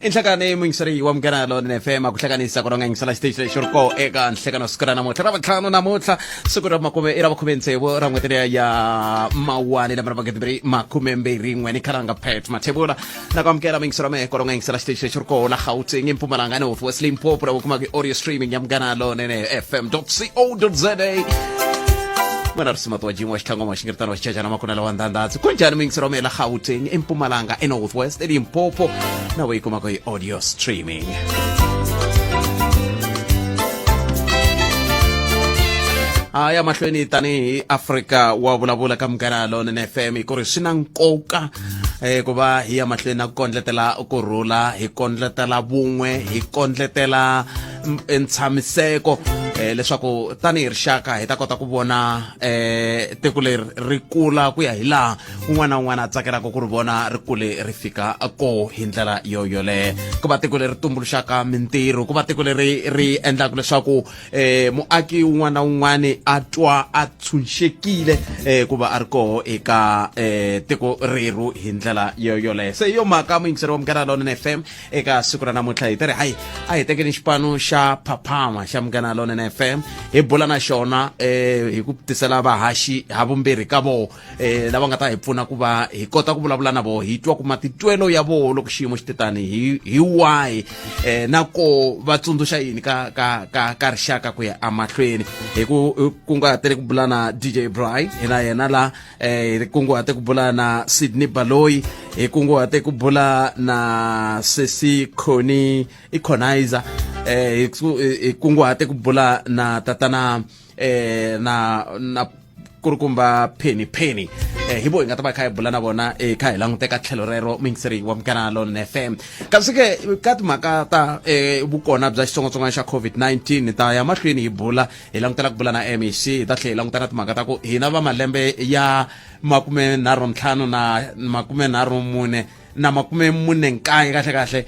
Inhlakane vayingiseri wa Mavonelo na FM akuhlanganisa kona ngisala station shorko eka nhlekano sikana namuhla ra vatlhanu namuhla siku ra makume ira vakhumentsevo ra n'wetele ya mawani lama vaketibiri makumembiri n'weni khalanga pet mathebula na ku amukela vayingiseri wa mehe kona ngisala station shorko la Gauteng eMpumalanga North West Limpopo ra kuma audio streaming ya Mavonelo na fm.co.za Mwana rusimatu wa jimu wa Xitangoma xingirtano wa xichachana makunela wa ndandadzi kunjani vayingiseri wa mehe la Gauteng eMpumalanga North West Limpopo na wa ikuma ku audio streaming aya mahlweni tanihi Afrika wa vulavula ka Mavonelo na FM ku ri swi na nkoka ku va hi ya mahlweni na ku kondletela kurhula hi kondletela vun'we hi kondletela ntshamiseko leswaku tanihi rixaka hi ta kota ku vona tiko leri ri kula ku ya hi laha un'wana na un'wana a tsakelaka ku ri vona ri kule ri fika ko hi ndlela yoyoleyo ku va tiko leri tumbuluxaka mintirho ku va tiko leri ri endlaka leswaku muaki un'wana na un'wana a twa a tshunxekile ku va a ri koho eka tiko reru hi ndlela yoyoleyo se yo mhaka muyingiseri wa Mavonelo na FM eka siku ra namuntlha hi tere hayi a hi tekeni xipanu xa phaphama xa Mavonelo na FM hi bula na xona hi ku tisela vahaxi ha vumbirhi ka vo lava nga ta hi pfuna ku va hi kota ku vulavula na vo hi twa ku matitwelo ya vo loko xiyimo xi titani hi wahi na ko va tsundzuxa yini ka rixaka ku ya amahlweni hi ku kunguhatele ku bula na DJ Brian hi na yena la hi kunguhate ku bula na Sidney Baloyi hi kunguhate ku bula na Sesi Connizer hi kunguhate ku bula na Tatana na kurukumba penny hi bo hi nga ta va kha hi bula na vona kha hi languteka tlhelo rero muyingiseri wa Mavonelo na FM kasi ke ka timhaka ta vukona bya xitsongwatsongwana xa COVID-19 ta ya mahlweni hi bula hi langutela ku bula na MEC hi ta tlhela hi languta na timhaka ta ku hina va malembe ya 35 na 34 na 49 kahle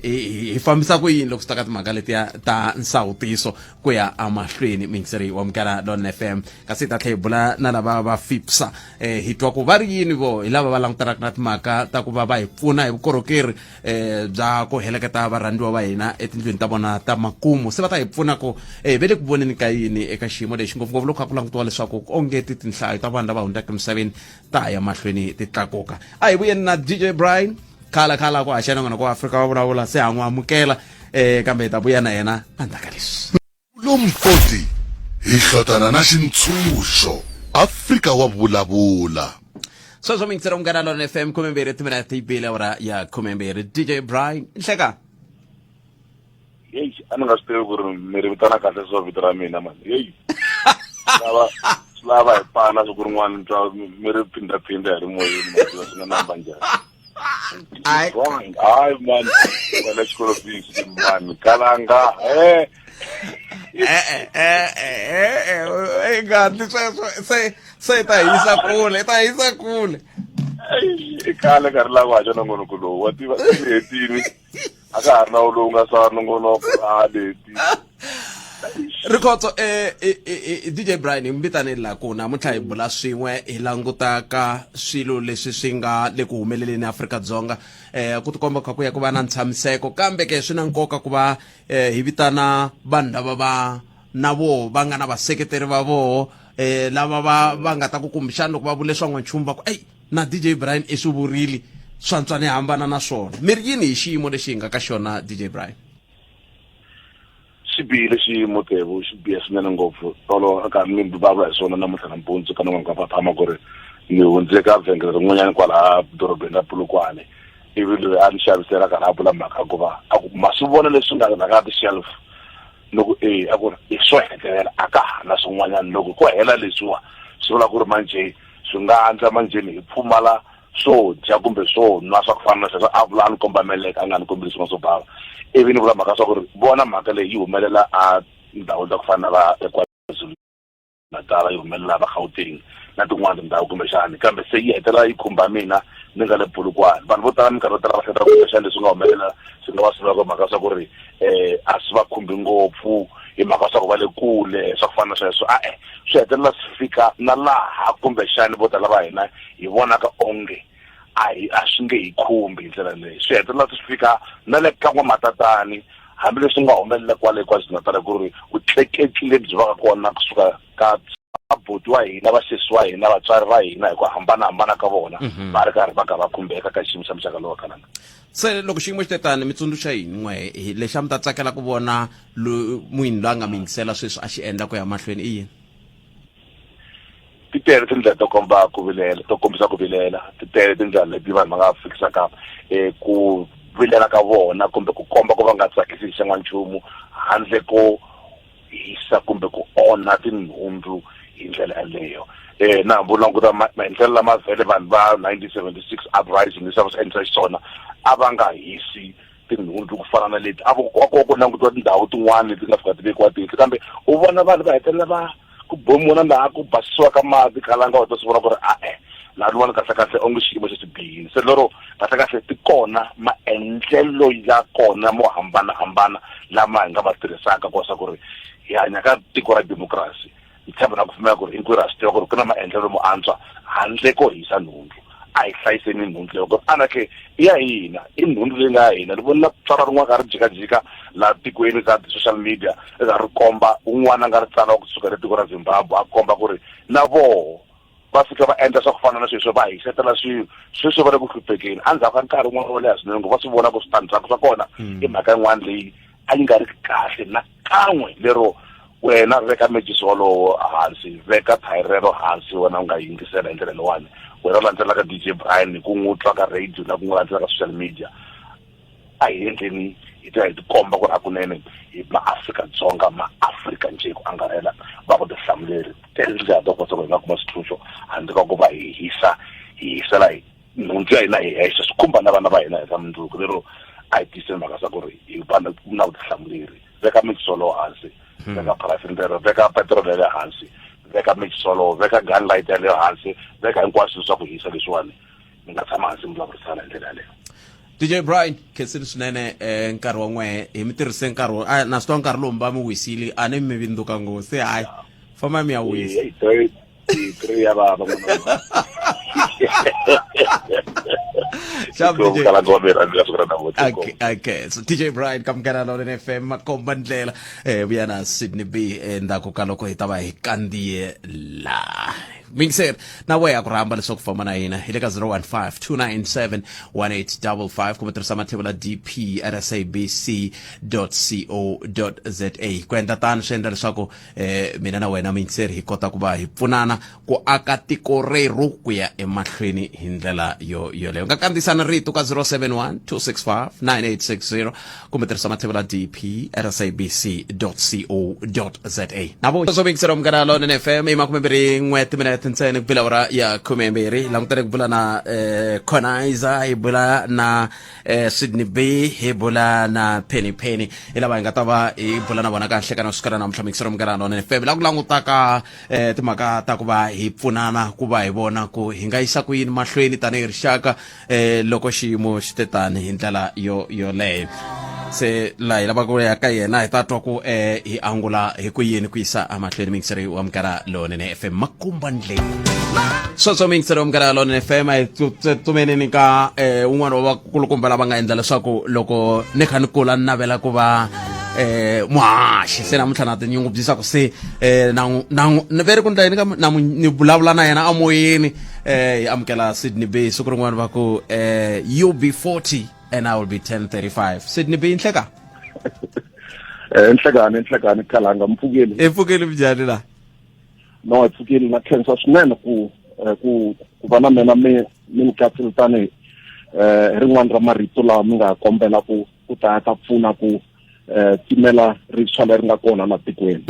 hi fambisa ku yini loko swi ta ka timhaka letiya ta nsawutiso ku ya amahlweni muyingiseri wa Mavonelo na FM kasi hi ta tlhela hi bula na lava va FIPSA hi twa ku va ri yini vo hi lava va langutanaka na timhaka ta ku va hi pfuna hi vukorhokeri bya ku heleketa varhandziwa va hina etindlwini ta vona ta makumu se va ta hi pfuna ku ve le ku voneni ka yini eka xiyimo lexi ngopfungopfu loko kha ku langutiwa leswaku ongeti tinhlayo ta vanhu lava hundzaka emisaveni ta ya mahlweni ti tlakuka a hi vuyeni na DJ Brian khala ku haxa Nongonoko wa Afrika wa Vulavula se ha n'wi amukela kambe hi ta vuya na yena endzhaku leswi lomfoti hi hlotana na xintshunxo Afrika wa Vulavula sweswo muyingiseri wa Mavonelo na FM 12 timinete yi bile awara ya 12 DJ Brian nhleka yeyi a ni nga swi tivi ku ri mi ri vitana kahle so vito ra mina mani yeyi lava hi pana siku rin'wana ni twa mi ri phindaphinda hi ri moyeni swi nga namba njhani hayi mani wale xikolo fisi mani kalanga ngati se ta hisa kule kale ka ri lava haxa nongonoko lowu wa tiva swi hetini a ka ha ri nawu lowu nga swa nongonoko leti rikhotso DJ Brian hi mvitaneni la ku namuntlha hi bula swin'we hi langutaka swilo leswi swi nga le ku humeleleni Afrika-Dzonga ku tikomba kha ku ya ku va na ntshamiseko kambe ke swi na nkoka ku va hi vitana vanhu lava va na vo va nga na vaseketeri va vo lava va nga ta ku kumbexana loko va vule swa n'wanchumu va ku na DJ Brian i swi vurile swantswani hambana na swona mi ri yini hi xiyimo lexi hi nga ka xona DJ Brian xi bihile xiyimo kevo xi bihe swinene ngopfu tolo a karhi mi vulavula hi swona namuntlha nampundzu ka Nongonoko wa phaphama ku ri ni hundze ka vhengele rin'wanyana kwalaha dorobeni ra Polokwane ivi loyi a ni xavisela karhi a vula mhaka ku va a ku ma swi vona leswi nga ka ti-shelf loko a ku ri hi swo hetelela a ka ha na swin'wanyana loko ko hela leswiwa swi vula ku ri manje swi nga andza manjeni hi pfumala swo dya kumbe swo nwa swa ku fana na sweswo a vula a ni komba meleka a nga ni kombeli swin'wana swo bava ivi ni vula mhaka swa ku ri vona mhaka leyi yi humelela a ndhawu ta ku fana na va eKwaZulu-Natal yi humelela va Gauteng na tin'wana tindhawu kumbexani kambe se yi hetelela yi khumba mina ni nga le Polokwane vanhu vo tala minkarhi yo tala va hleketa kumbexani leswi nga humelela swi nga va swi vaka mhaka swa ku ri a swi va khumbi ngopfu hi mhaka swa ku va le kule swa ku fana na sweswo swi hetelela swi fika na laha kumbexani vo tala va hina hi vonaka onge a swi nge hi khumbi hi ndlela leyi swi hetelela swi fika na le ka n'wamatatani hambileswi nga humelela kwale KwaZulu-Natal ku ri vutleketli lebyi va ka kona kusuka ka aboti wa hina vasesi wa hina vatswari va hina hi ku hambanahambana ka vona va ri karhi va ka va khumbeka ka xiyimo xa muxaka lowu kalanga se loko xiyimo xi tetani mi tsundzuxa yini n'we lexi a mi ta tsakela ku vona munhu loyi a nga mi yingisela sweswi a xi endla ku ya mahlweni i yini ti tele tindlela to komba ku vilela to kombisa ku vilela ti tele tindlela leti vanhu va nga fikisaka ku vilela ka vona kumbe ku komba ku va nga tsakisi hi xan'wanchumu handle ko hisa kumbe ku onha tinhundzu hi ndlela yaleyo na hambi u languta maendlelo lama vhele vanhu va 1976 uprising leswi va swi endlisa xiswona a va nga hisi tinhundzu ku fana na leti a ku langutiwa tindhawu tin'wana leti nga fika ti vekiwa tihlo kambe u vona vanhu va hetelela va ku bomiwa laha ku basisiwa ka mati kalanga u ta swi vona ku ri laha ni vona kahlekahle onge xiyimo xi bihile se lero kahlekahle ti kona maendlelo ya kona mo hambanahambana lama hi nga va tirhisaka kosa ku ri hi hanya ka tiko ra democracy hi tshemba na ku pfumela ku ri hinkwerhu ha swi tiva ku ri ku na maendlelo mo antswa handle ko hisa nhundzu a hi hlayiseni nhundzu leyo ku anakhe i ya hina i nhundzu leyi nga ya hina ni vona tswara rin'wana ka ri jikajika laha tikweni ka social media ri ri komba un'wana a nga ri tsala kusuka le tiko ra Zimbabwe a komba ku ri na voho va fika va endla swa ku fana na sweswo va hisetela sweswo va le ku hluphekeni endzhaku ka nkarhi wun'wana wo leha swinene ku va swi vona ku switandzhaku swa kona i mhaka yin'wana leyi a yi nga ri kahle na kan'we lero wena veka mejisi wolowo hansi veka thayiri rero hansi wena u nga yingisela hi ndlela leyiwani wena u landzelaka DJ Brian ku n'wi twa ka radio na ku n'wi landzela ka social media a hi endleni hi ti komba ku ri hakunene hi maAfrika-Dzonga maAfrika nje ku angarhela va vutihlamuleri tindlela to kota ku hi nga kuma switshunxo handle ka ku va hi hisela nhundzu ya hina hi hexe swi khumba na vana va hina hi ka mundzuku lero a hi tiyiseni mhaka sa ku ri hi vana na vutihlamuleri veka mejisolo hansi veka parafini veka petrol ya le hansi veka mejisolo veka gun light ya le hansi veka hinkwaswo swa ku hisa leswiwani mi nga tshama hansi mi vulavurisana hi ndlela yaleyo DJ Brian khensini swinene nkarhi wa n'we hi mi tirhise nkarhi na swi twa nkarhi lowu mi va mi wisile a ni mi vindzuka ngopfu se hayi famba mi ya wisa ya baba okay so DJ Brian kamukela lona FM makomba ndlela vuyana Sidney B endzhaku ka loko hi ta va hi kandziye la vayingiseri na we ya ku rhamba leswaku famba na hina hi le ka 015-297-1855 kumbe tirhisa mathebula dp rsabc.co.za ku endla tani swi endla leswaku mina na wena vayingiseri hi kota ku va hi pfunana ku aka tiko reru ku ya emahlweni hi ndlela yoleyo nga kandzisana rito ka 071-265-9860 kumbe tirhisa mathebula dp rsabc.co.za na vo so vayingiseri omukela lona FM makumembiri n'weti minute ntsena ku vulavula ya khumembiri langutele ku vula na Connizer hi vula na Sidney B hi vula na Penny hi lava hi nga ta va hi vula na vona kahle kana sukela namuntlha mikisero omukela lona FM la ku langutaka timhaka ta ku va hi pfunana ku va hi vona ku hi nga yisa ku yini mahlweni tanihi rixaka loko xiyimo xi tetani hi ndlela yoleyo se la hi lava ku ya ka yena hi ta twa ku hi angula hi ku yini ku yisa amahlweni mingiseri wa mukela lona FM makumba ndlela so mingiseri wa mukela lona FM hi tumeneni ka un'wana wa vakulukumba lava nga endla leswaku loko ni kha ni kula ni navela ku va muhaxi se namuntlha na tinyungubyisa ku se ni veri ku ndla ni vulavula na yena amoyeni hi amukela Sidney B siku rin'wana va ku you'll be 40 and I will be 1035 Sidney B inhleka enhlekani khalanga mpfukeli njhani la no mpfukeli na khensa swinene ku va na mina mi katsile tani rin'wana ra marito lawa mi nga kombela ku ta pfuna ku timela rixaka leri nga kona na tikweni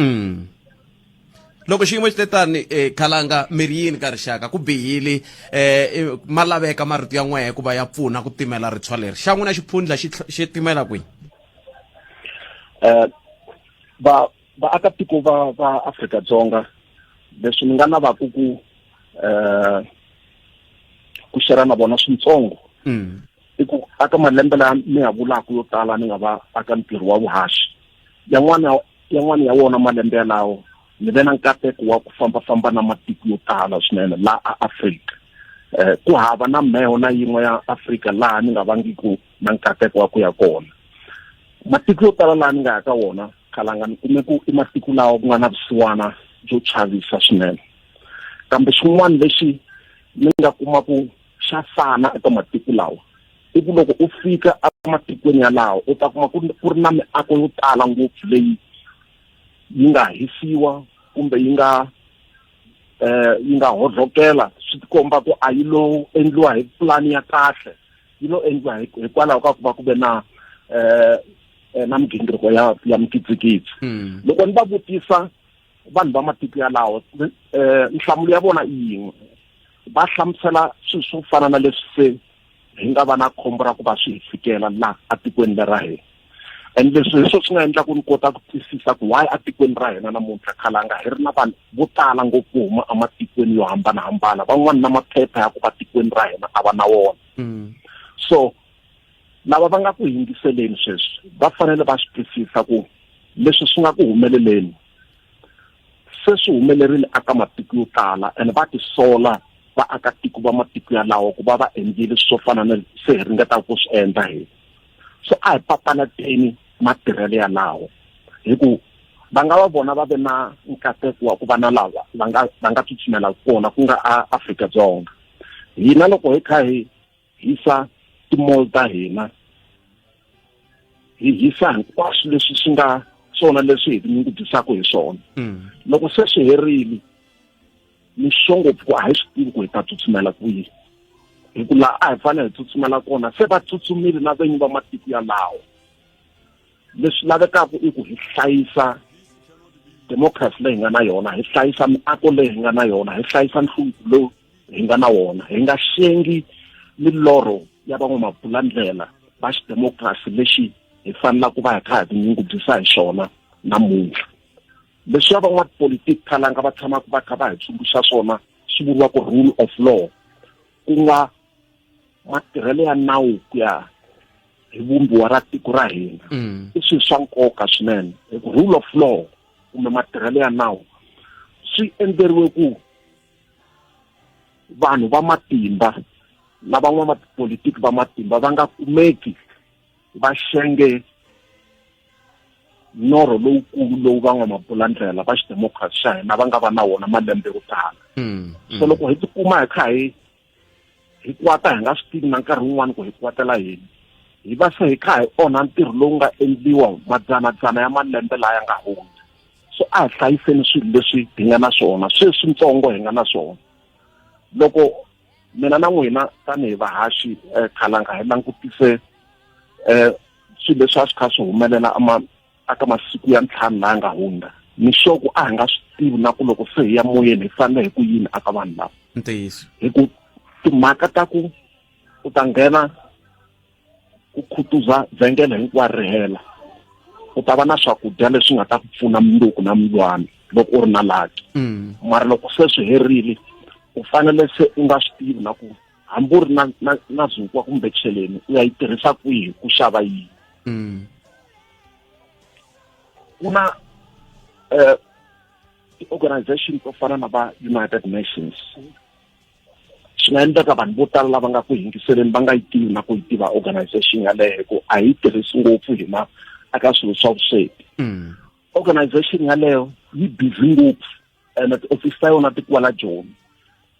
loko xiyimo xi tetani khalanga miriyini ka rixaka ku bihile ma laveka marito ya n'wehe ku va ya pfuna ku timela rintshwa leri xa n'wina xiphundla xi timela kwihi vaakatiko va Afrika-Dzonga leswi ni nga navaku ku share na vona swintsongo i ku aka malembe laya mi ya vulaku yo tala ni nga va aka ntirho wa vuhaxi yan'wana ya wona malembe yalawo ni ve na nkateko wa ku fambafamba na matiko yo tala swinene la Afrika ku hava na meho na yin'we ya Afrika laha ni nga vangiku na nkateko wa ku ya kona. Matiko yo tala laha ni nga ya ka wona khalanga ni kume ku i matiko lawa ku nga na vusiwana byo chavisa swinene. Kambe xin'wana lexi ni nga kuma ku xa fana eka matiko lawa i ku loko u fika ematikweni yalawo u ta kuma ku ri na miako yo tala ngopfu leyi yi nga hisiwa kumbe yi nga hodlokela swi tikomba ku a yi lo endliwa hi plani ya kahle, yi lo endliwa hikwalaho ka ku va ku ve na migingiriko ya mikitsikitsi. Loko ni va vutisa vanhu va matiko yalawo nhlamulo ya vona i yin'we, va hlamusela swilo swo fana na leswi se hi nga va na khombo ra ku va swi hi fikela laha atikweni lera hina. And leswi hi swo swi nga endla ku ni kota ku twisisa ku why atikweni ra hina namuntlha khalanga hi ri na vanhu vo tala ngopfu huma ematikweni yo hambanahambana, van'wana na maphepha ya ku va tikweni ra hina a va na wona. So lava va nga ku yingiseleni sweswi va fanele va swi twisisa ku leswi swi nga ku humeleleni se swi humelerile aka matiko yo tala, and va ti sola vaakatiko va matiko yalawo ku va va endlile swo fana na se hi ringeta ku swi endla hina. So a hi papalateni matirhelo yalawo hi ku va nga va vona va ve na nkateko wa ku va na lava va nga tsutsumela kona ku nga Afrika-Dzonga. Hina loko hi kha hi hisa timall ta hina hi hisa hinkwaswo leswi swi nga swona leswi hi tinyungubyisaka hi swona. Loko se swi herile ni ngopfu ku a hi swi tivi ku hi ta tsutsumela kwihi, hi ku laha a hi fanele hi tsutsumela kona se va tsutsumile na venyi va matiko yalawo. Leswi lavekaka i ku hi hlayisa democracy leyi hi nga na yona, hi hlayisa miako leyi hi nga na yona, hi hlayisa nhluvuko lowu hi nga na wona, hi nga xengi milorho ya van'wamabulandlela va xidemokirasi lexi hi fanelaka ku va hi kha hi tinyungubyisa hi xona namuntlha. Leswi ya van'watipolitiki khalanga va tshamaka va kha va hi tsundzuxa swona swi vuriwa ku rule of law, ku nga matirhelo ya nawu ku ya hi vumbiwa ra tiko ra hina. I swilo swa nkoka swinene. Rule of law kumbe matirhelo ya nawu swi endleriwe ku vanhu va matimba na van'watipolitiki va matimba va nga kumeki va xenge norho lowukulu lowu van'wamabulandlela va xidemokirasi xa hina va nga va na wona malembe yo tala. So loko hi tikuma hi kha hi kwata hi nga swi tivi na nkarhi wun'wana ku hi kwatela yini, hi va se hi kha hi onha ntirho lowu nga endliwa madzanadzana ya malembe laya ya nga hundza. So a hi hlayiseni swilo leswi hi nga na swona, swintsongo hi nga na swona. Loko mina na n'wina tanihi vahaxi khalanga hi langutise swilo leswi a swi kha swi humelela aka masiku ya ntlhanu laya nga hundza, ni xoku a hi nga swi tivi na ku loko se hi ya moyeni hi fanele hi ku yini aka vanhu lava. Ntiyiso. Hi ku timhaka ta ku u ta nghena ku khutuza vhengele hinkwaro ri hela, u ta va na swakudya leswi nga ta ku pfuna mundzuku na mundlwana loko u ri na laki. Mara loko se swi herile u fanele se u nga swi tivi na ku hambi u ri na zukwa kumbe cheleni u ya yi tirhisa kwihi ku xava yini. Ku na ti-organization to fana na va United Nations, swi nga endleka vanhu vo tala lava nga ku yingiseleni va nga yi tivi na ku yi tiva organization yaleyo ku a yi tirhisi ngopfu hina aka swilo swa vusweti. Organization yaleyo yi busy ngopfu and ti-office ta yona ti kwala Joni.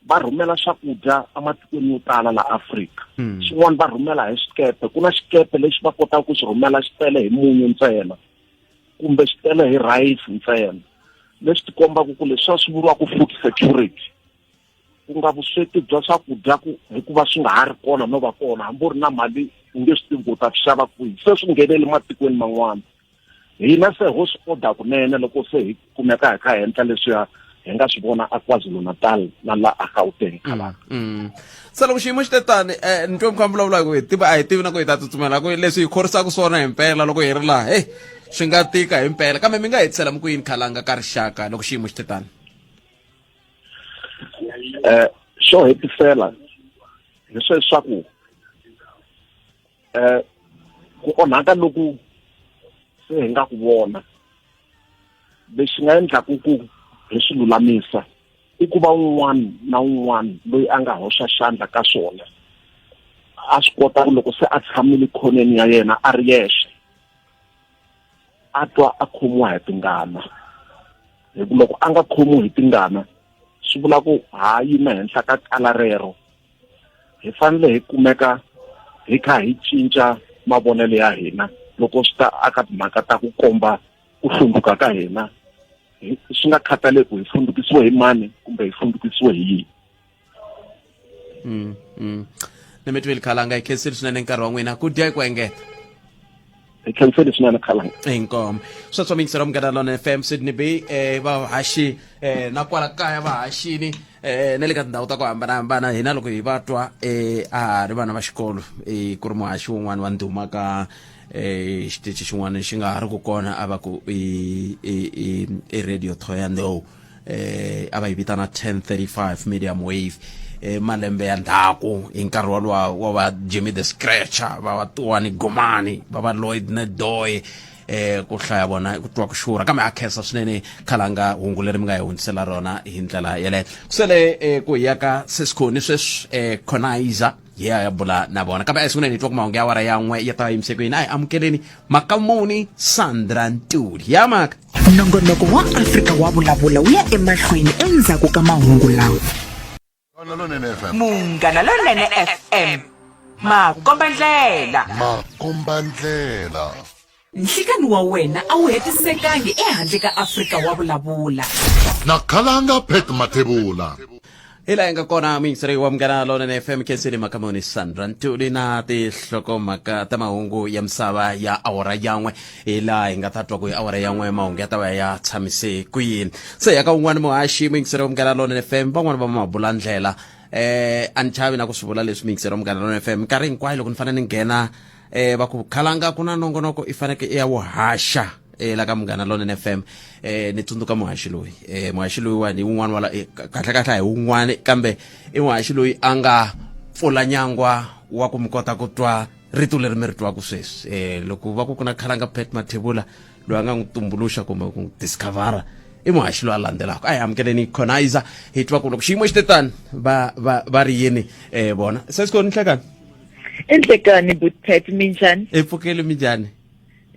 Va rhumela swakudya ematikweni yo tala la Afrika. Xin'wana va rhumela hi swikepe, ku na xikepe lexi va kotaka ku xi rhumela xi tele hi munyu ntsena kumbe xi tele hi rice ntsena, leswi ti kombaka ku leswi swi vuriwa ku food security, ku nga vusweti bya swakudya hikuva swi nga ha ri kona no va kona hambi u ri na mali u nge swi tivi ku u ta swi xava kwihi, se swi nghenele matikweni man'wana. Hina se ho swi oda kunene loko se hi kumeka hi kha hi endla leswiya hi nga swi vona aKwaZulu-Natal na la eGauteng khalanga. Se loko xiyimo xi te tani ni twe mi kha mi vulavula ku a hi tivi na ku hi ta tsutsumela ku leswi hi khorisaka swona hi mpela loko hi ri laha swi nga tika hi mpela, kambe mi nga hetisela mi ku yini khalanga ka rixaka loko xiyimo xi te tani? Xo hetisela hi sweswa ku ku onhaka loku se hi nga ku vona lexi nga endlaku ku hi swi lulamisa i ku va un'wana na un'wana loyi a nga hoxa xandla ka swona a swi kota loko se a tshamile khoneni ya yena a ri yexe a twa a khomiwa hi tingana. Loko a nga khomiwi hi tingana swi vula ku ha yima henhla ka kala rero. Hi fanele hi kumeka hi kha hi cinca mavonelo ya hina loko swi ta aka timhaka ta ku komba ku hlundzuka ka hina, swi nga khataleki hi hlundzukisiwe hi mani kumbe hi hlundzukisiwe hi yini. Ni mi twile Khalanga hi khensile swinene nkarhi wa n'wina ku dya ku engeta hi khensile swinene Khalanga. inkomo swa swamingisa ra Munghana Lonene FM Sidney B vahaxi na kwala kaya vahaxini na le ka tindhawu ta ku hambanahambana hina loko hi va twa a ri vana va xikolo ku ri muhaxi wun'wana wa ndhuma ka xitichi xin'wana xi nga ha ri ku kona a va ku i radio Thoyandou a va yi vitana 1035 medium wave malembe ya ndhaku hi nkarhi wa va Jimmy the Scratcher va Tuwani Gomani va va Lloyd Nedoy ku hlaya bona ku twa ku xurha kambe a khensa swinene Khalanga hungu leri mi nga hi hundzisela rona hi ndlela yeleyo kusele ku ya ka sesikhoni sweswi Connizer ya bula na bona kambe swinene hi twa ku mahungu ya awara yan'we ya ta yimisekweni a hi amukeleni Makamoni Sandra Ntuli ya maka nongonoko wa Afrika wa vulavula wu ya emahlweni endzhaku ka mahungu lawa. Munghana Lonene FM makombandlela nhlekani wa wena a wu hetisekangi ehandle ka Afrika wa vulavula na Khalanga Mathebula ila inga kona mingiseri wa Munghana Lonene FM khensile Makamoni Sandra Ntuli na tinhlokomhaka ta mahungu ya misava ya awara yan'we ila inga tatwa ku awara yan'we mahungu ya ta va ya tshamise ku yini se ya ka un'wana muhaxi mingiseri wa Munghana Lonene FM van'wana va mabula ndlela a ni chavi na ku swivula leswi mingiseri wa Munghana Lonene FM nkarhi hinkwayo loko ni fanele ni nghena va ku Khalanga ku na nongonoko i faneke ya wuhaxa la ka Munghana Lonene FM ni tsundzuka muhaxi loyi muhaxi loyi wa ni un'wana wala kahle hi un'wana kambe i muhaxi loyi a nga pfula nyangwa wa ku mi kota ku twa rito leri mi ri twaku sweswi loko va ku na Khalanga Mathebula loyi a nga n'wi tumbuluxa kumbe ku discovera i muhaxi loyi a landzelaka a hi amukeleni Connizer hi twa ku loko xiyimo xi te tani va ri yini bona sesikhoni nhlekani enhlekani Butpet minjani epfukeli mi njhani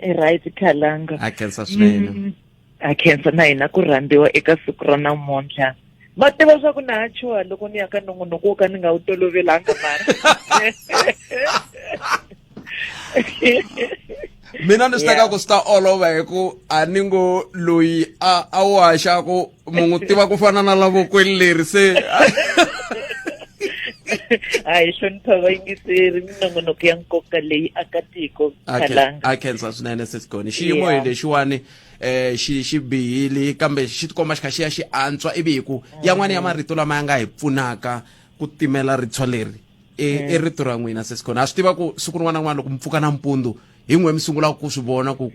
right Khalanga a khensa swinene a khensa na hina ku rhambiwa eka siku ra namuntlha va tiva swa ku na ha chuha loko ni ya ka nongonoko wo ka ni nga wu tolovelanga mara mina ni swi teka ku swi ta olova hi ku a ni ngo loyi a wu haxaku munhu tiva ku fana na lavokweni leri se hayi hlonipha vayingiseri minongonoko ya nkoka leyi akatiko Khalanga a khensa swinene sesikhoni xiyimo hi lexiwani xi bihile kambe xi tikomba xi kha xi ya xi antswa ivi hi ku yan'wana ya marito lama ya nga hi pfunaka ku timela ritshwa leri i rito ra n'wina sesikhoni a swi tiva ku siku rin'wana na rin'wana loko mi pfuka nampundzu hi n'we mi sungula ku swi vona ku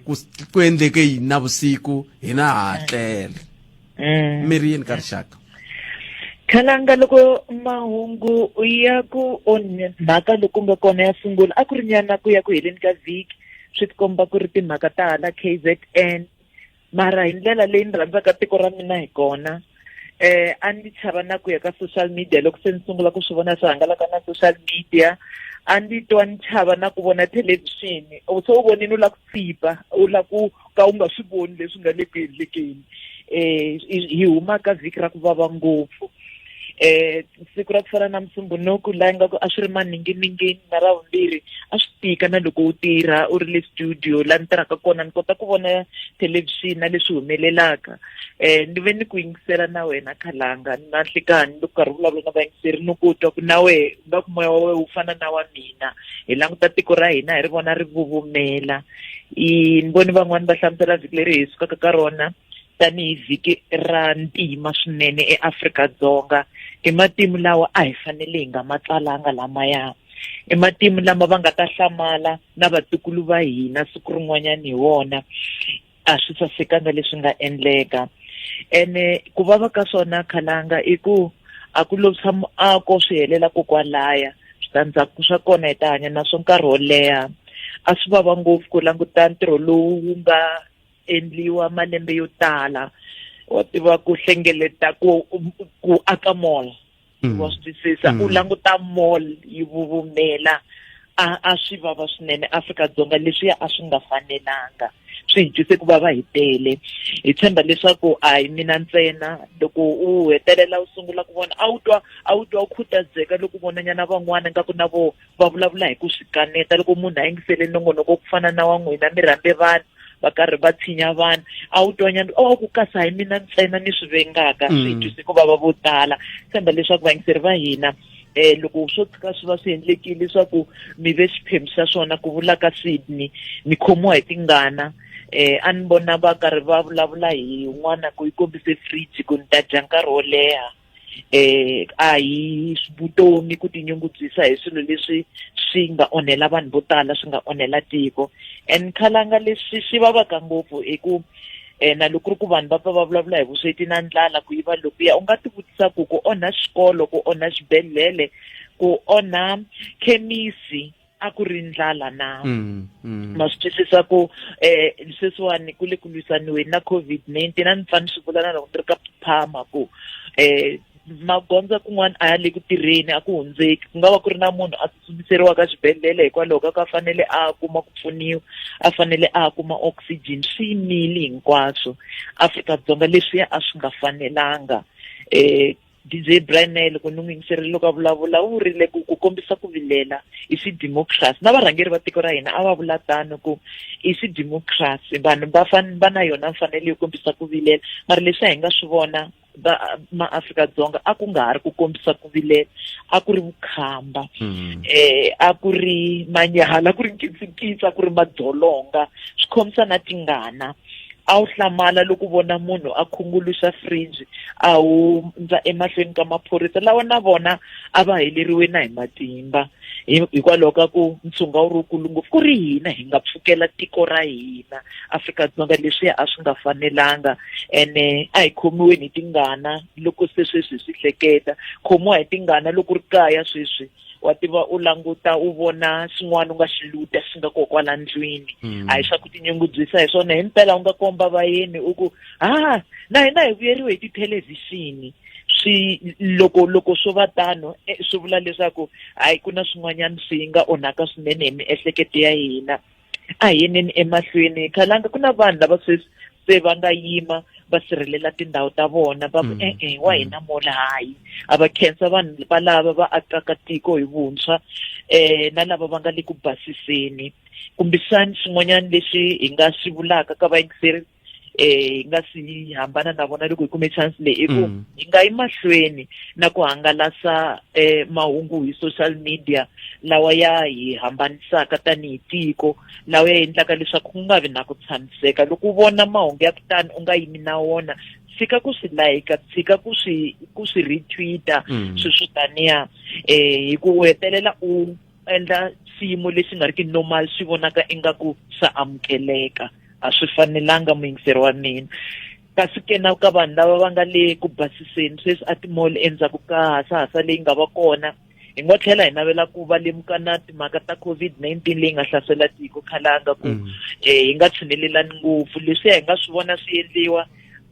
endleke yini na vusiku hina ha tlele mi ri yini ka rixaka Khalanga loko mahungu ya ku mhaka loko nga kona ya sungula a ku ri nyana ku ya ku heleni ka vhiki swi tikomba ku ri timhaka ta hala KZN mara hi ndlela leyi ni rhandzaka tiko ra mina hi kona a ndzi chava na ku ya ka social media loko se ni sungula ku swi vona swi hangalaka na social media a ndzi twa ni chava na ku vona thelevhixini se u vonini u la ku tsipa u la ku ka u nga swi voni leswi nga le ku endlekeni hi huma ka vhiki ra ku vava ngopfu siku ra ku fana na Musumbunuku laha ingaku a swi ri maninginingini na ravumbirhi a swi tika na loko u tirha u ri le studio laha ni tirhaka kona ni kota ku vona thelevhixini na leswi humelelaka ni ve ni ku yingisela na wena Khalanga na nhlekani loko karhi vulavula na vayingiseri ni ku twa ku na we nga ku moya wa we wu fana na wa mina hi languta tiko ra hina hi ri vona ri vuvumela ni voni van'wani va hlamusela vhiki leri hi sukaka ka rona tanihi vhiki ra ntima swinene eAfrika-Dzonga i matimu lawa a hi fanele hi nga matsalanga lamaya i matimu lama va nga ta hlamala na vatukulu va hina siku rin'wanyana hi wona a swi sasekanga leswi nga endleka ene ku vava ka swona Khalanga i ku a ku lovisa muako swi helela kokwalaya switandzhaku swa kona hi ta hanya na swo nkarhi wo leha a swi vava ngopfu ku languta ntirho lowu wu nga endliwa malembe yo tala wa tiva ku hlengeleta ku aka mall wa swi twisisa u languta mall yi vuvumela a swi vava swinene Afrika-Dzonga leswiya a swi nga fanelanga swi hi twise ku vava hi tele hi tshemba leswaku a hi mina ntsena loko u hetelela u sungula ku vona a wu twa u khutazeka loko vonanyana van'wana nga ku na vo va vulavula hi ku swi kaneta loko munhu a yingisele nongonoko ku fana na wa n'wina mi rhambe vanhu va karhi va tshinya vanhu a wu twanyana ku kasa hi mina ntsena ni swi vengaka swi hi twise ku vava vo tala tshemba leswaku vayingiseri va hina loko swo tsika swi va swi endlekile leswaku mi ve xiphemu xa swona ku vula ka Sidney mi khomiwa hi tingana a ni vona va karhi va vulavula hi n'wana ku yi kombise fridge ku ni ta dya nkarhi wo leha a hi vutomi ku tinyungubyisa hi swilo leswi swi nga onhela vanhu vo tala swi nga onhela tiko and khalanga leswi swi vavaka ngopfu i ku na loko ri ku vanhu va pfa va vulavula hi vusweti na ndlala ku yiva lokuya u nga ti vutisa ku onha xikolo ku onha xibedhlele ku onha khemisi a ku ri ndlala na ma swi twisisa ku sweswiwani ku le ku lwisaniweni na COVID-19 a ni pfa ni swi vula na loko ni ri ka phaphama ku magondzo kun'wana a ya le ku tirheni a ku hundzeki ku nga va ku ri na munhu a tsutsumiseriwa ka xibedhlele hikwalaho ka a fanele a kuma ku pfuniwa a fanele a kuma oxygen swi yimile hinkwaswo Afrika-Dzonga leswiya a swi nga fanelanga DJ Branel ku n'wingiseri loko a vulavula u vurile ku kombisa ku vilela i xidemocracy na varhangeri va tiko ra hina a va vula tano ku i xidemocracy vanhu va na yona mfanelo yo kombisa ku vilela mara leswi hi nga swi vona ma-Afrika-Dzonga a ku nga ha ri ku kombisa ku vilela a ku ri vukhamba a ku ri manyahala a ku ri nkitsikitsi a ku ri madzolonga swi khomisa na tingana a wu hlamala loko vona munhu a khunguluxa fridge a wu ndza emahlweni ka maphorisa lawa na vona a va heleriwe na hi matimba hikwalaho ka ku ntshunga wu ri wukulu ngopfu ku ri hina hi nga pfukela tiko ra hina Afrika-Dzonga leswiya a swi nga fanelanga ene a hi khomiweni hi tingana loko se sweswi swi hleketa khomiwa hi tingana loko ri kaya sweswi wa tiva u languta u vona xin'wana u nga xiluta xi nga koho kwala ndlwini a hi swa ku tinyungubyisa hi swona himpela u nga komba vayeni u ku na hina hi vuyeriwe hi tithelevhixini loko swo va tano swi vula leswaku hayi ku na swin'wanyana swi nga onhaka swinene hi miehleketo ya hina a hi yeneni emahlweni khalanga ku na vanhu lava se va nga yima va sirhelela tindhawu ta vona va wa hina mola hayi a va khensa vanhu valava va akaka tiko hi vuntshwa na lava va nga le ku basiseni kumbexani swin'wanyana leswi hi nga swi vulaka ka vayingiseri hi nga si hambana na vona loko hi kume chance leyi i ku hi nga yi mahlweni na ku hangalasa mahungu hi social media lawa ya hi hambanisaka tanihi tiko lawa ya endlaka leswaku ku nga vi na ku tshamiseka loko u vona mahungu ya kutani u nga yimi na wona tshika ku swi like tshika ku swi retweeta swi taniya hi ku hetelela u endla xiyimo lexi nga ri ki normal swi vonaka ingaku swa amukeleka a swi fanelanga muyingiseri wa mina kasi ke na ka vanhu lava va nga le ku basiseni sweswi a timall endzhaku ka hasahasa leyi nga va kona hi ngo tlhela hi navela ku va lemuka na timhaka ta COVID-19 leyi nga hlasela tiko khalanga ku hi nga tshinelelani ngopfu leswi hi nga swi vona swi endliwa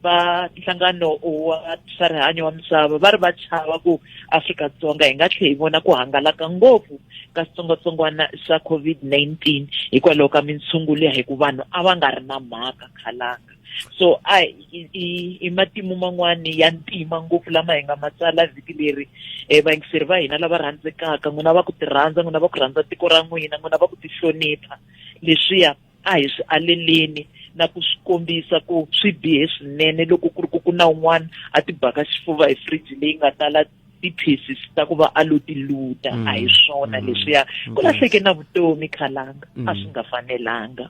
va nhlangano wa swa rihanyo wa misava va ri va chava ku Afrika-Dzonga hi nga tlhe hi vona ku hangalaka ngopfu ka switsongwatsongwana swa COVID-19 hikwalaho ka mitshungulo hi ku vanhu a va nga ri na mhaka khalanga so i matimu man'wani ya ntima ngopfu lama hi nga matsala vhiki leri vayingiseri va hina lava rhandzekaka n'wina va ku ti rhandza n'wina va ku rhandza tiko ra n'wina n'wina va ku ti hlonipha leswiya a hi swi aleleni na ku swi kombisa ku swi bihe swinene loko ku ri ku na un'wana a ti baka xifuva hi fridge leyi nga tala ti-pieces ta ku va a lo ti luta a hi swona leswiya ku lahleke na vutomi khalanga a swi nga fanelanga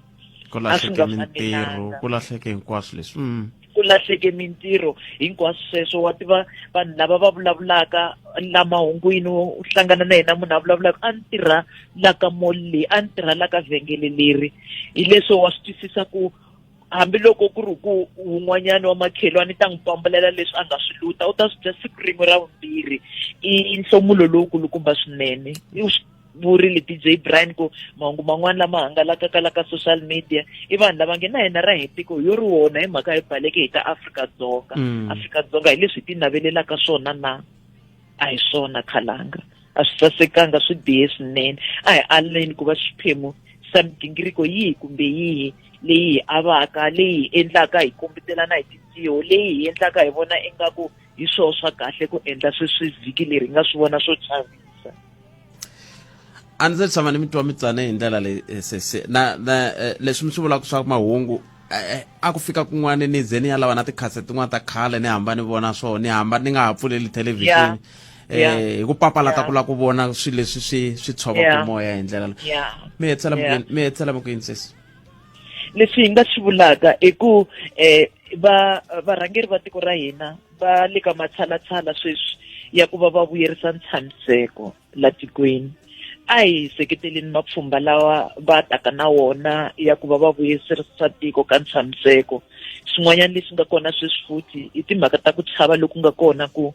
ku lahleke mintirho ku lahleke hinkwaswo leswi ku lahleke mintirho hinkwaswo sweswo wa tiva vanhu lava va vulavulaka la mahungwini u hlangana na yena munhu a vulavulaka a ni tirha la ka mall leyi a ni tirha la ka vhengele leri hi leswo wa swi twisisa ku hambiloko ku ri ku un'wanyana wa makhelwani ta n'wi pambulela leswi a nga swi luta u ta swi dya siku rin'we ra vumbirhi i nhlomulo lowukulukumba swinene vurile DJ Brian ku mahungu man'wana lama hangalakaka la ka social media i vanhu lava nge na hina ra hetiko yo ri wona hi mhaka hi baleke hi ta Afrika-Dzonga Afrika-Dzonga hi leswi ti navelelaka swona na a hi swona Khalanga a swi sasekanga swi bihe swinene a hi aleni ku va xiphemu sa migingiriko yihi kumbe yihi leyi hi avaka leyi hi endlaka hi kombetelana hi tintiho leyi hi endlaka hi vona ingaku hi swona swa kahle ku endla sweswi vhiki leri hi nga swi vona swo chavisa a ndzi tshama ni mi twa mi tsane hi ndlela leswi mi swi vulaka swa mahungu a ku fika kun'wana ni ze ni ya lava na tikhasete tin'wana ta khale ni hamba ni vona swona ni hamba ni nga ha pfuleli thelevhixini hi ku papalata ku lava ku vona swilo leswi swi tshovaka moya hi ndlela mi hetsela mi ku yinisisi leswi hi nga swi vulaka i ku varhangeri va tiko ra hina va le ka matshalatshala sweswi ya ku va va vuyerisa ntshamiseko la tikweni a hi seketeleni mapfhumba lawa va taka na wona ya ku va va vuyerisa tiko ka ntshamiseko swin'wanyana leswi nga kona sweswi futhi i timhaka ta ku chava loku nga kona ku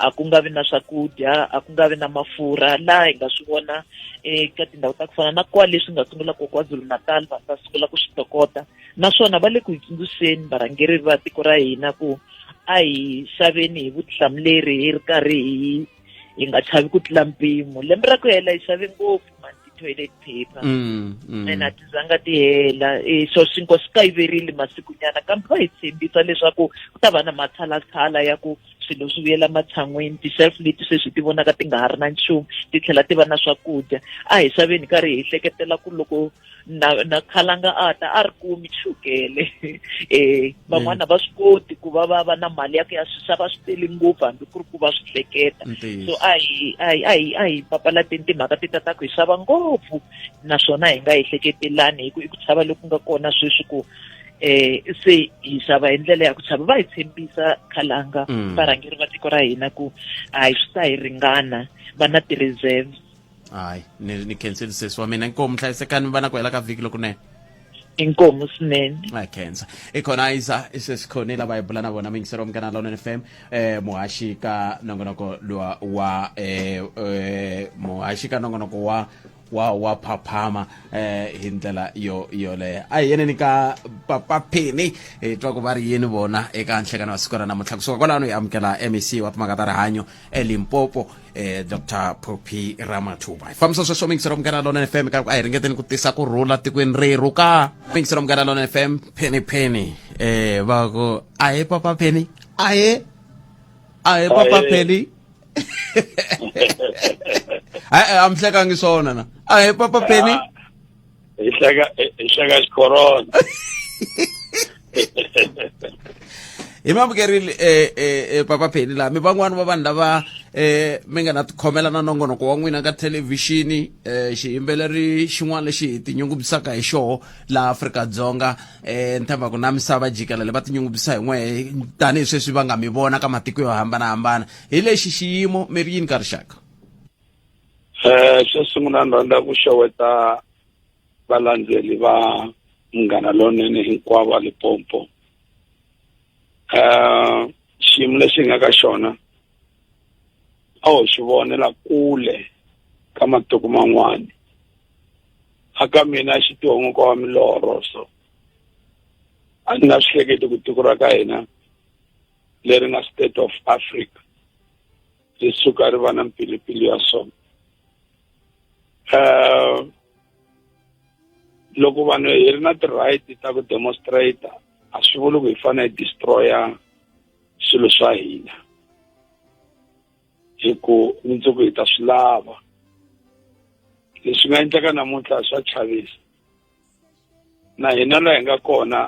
a ku nga vi na swakudya a ku nga vi na mafurha laha hi nga swi vona eka tindhawu ta ku fana na kwale leswi nga sungula ko KwaZulu-Natal va ta sungula ku swi tokota naswona va le ku hi tsundzuxeni varhangeri va tiko ra hina ku a hi xaveni hi vutihlamuleri hi ri karhi hi nga chavi ku tlula mpimo lembe ra ku hela hi xave ngopfu toilet paper ena ti zanga ti hela so swi kayiverile masiku nyana kambe va hi tshembisa leswaku ku ta va na matshalatshala ya ku swilo swi vuyela matshan'wini ti-shelf leti sweswi ti vonaka ti nga ha ri na nchumu ti tlhela ti va na swakudya a hi xaveni karhi hi hleketela ku loko na Khalanga a ri kumi chukele van'wana va swi koti ku va na mali ya ku ya swi xava swi tele ngopfu hambi ku ri ku va swi hleketa so a hi papalateni timhaka ti tataka hi xava ngopfu naswona hi nga hi hleketelani hi ku chava loku nga kona sweswi ku se hi xava hi ndlela ya ku chava va hi tshembisa Khalanga varhangeri va tiko ra hina ku a hi swi ta hi ringana va na ti-reserve hayi ni khenseli sesi wa mina inkomu hlayisekani mi va na ku hela ka vhiki lokunene inkomu swinene a khensa i Connizer i sesikhoni lava hi bula na vona mingisero mkana lona FM muhaxi ka nongonoko wa muhaxi ka nongonoko wa phaphama hi ndlela yoleyo a hi yeneni ka papapheni hi twa ku va ri yini vona eka nhlekano wa siku ra namuntlha kusuka kwalano hi amukela MEC wa timhaka ta rihanyo eLimpopo Dr. Phophi Ramathuba hi fambisa sweswo mingisero mkana lona FM ka a hi ringeteni ku tisa kurhula tikweni reru ka mingisero mkana lona FM pheni va ku a hi papapheni a hi papapheni I'm hlekangi swona na a hi papa Penny hi hleka xikorona hi mamukerile papa Penny la mi van'wana va vanhu lava mi nga na tikhomela na nongonoko wa n'wina ka thelevhixini xiyimbeleri xin'wana lexi hi tinyungubyisaka hi xoho laha Afrika-Dzonga ni tshemba ku na misava jikelele va tinyungubyisa hi n'we tanihi sweswi va nga mi vona ka matiko yo hambanahambana hi lexi xiyimo mi ri yini ka rixaka xo sungula ni rhandza ku xeweta valandzeli va Munghana Lonene hinkwavo va Limpopo xiyimo lexi nga ka xona a ho xi vonela kule ka matiko man'wana aka mina xitihongo wa milorho so a ni nga swi hleketi ku tiko ra ka hina leri nga state of Africa ri suka ri va na mpilipili ya swona loko vanhu hi ri na ti-right ta ku demonstrate a swi vuli ku hi fanele hi destroya swilo swa hina hi ku mundzuku hi ta swi lava leswi nga endleka namuntlha swa chavisa na hina laha hi nga kona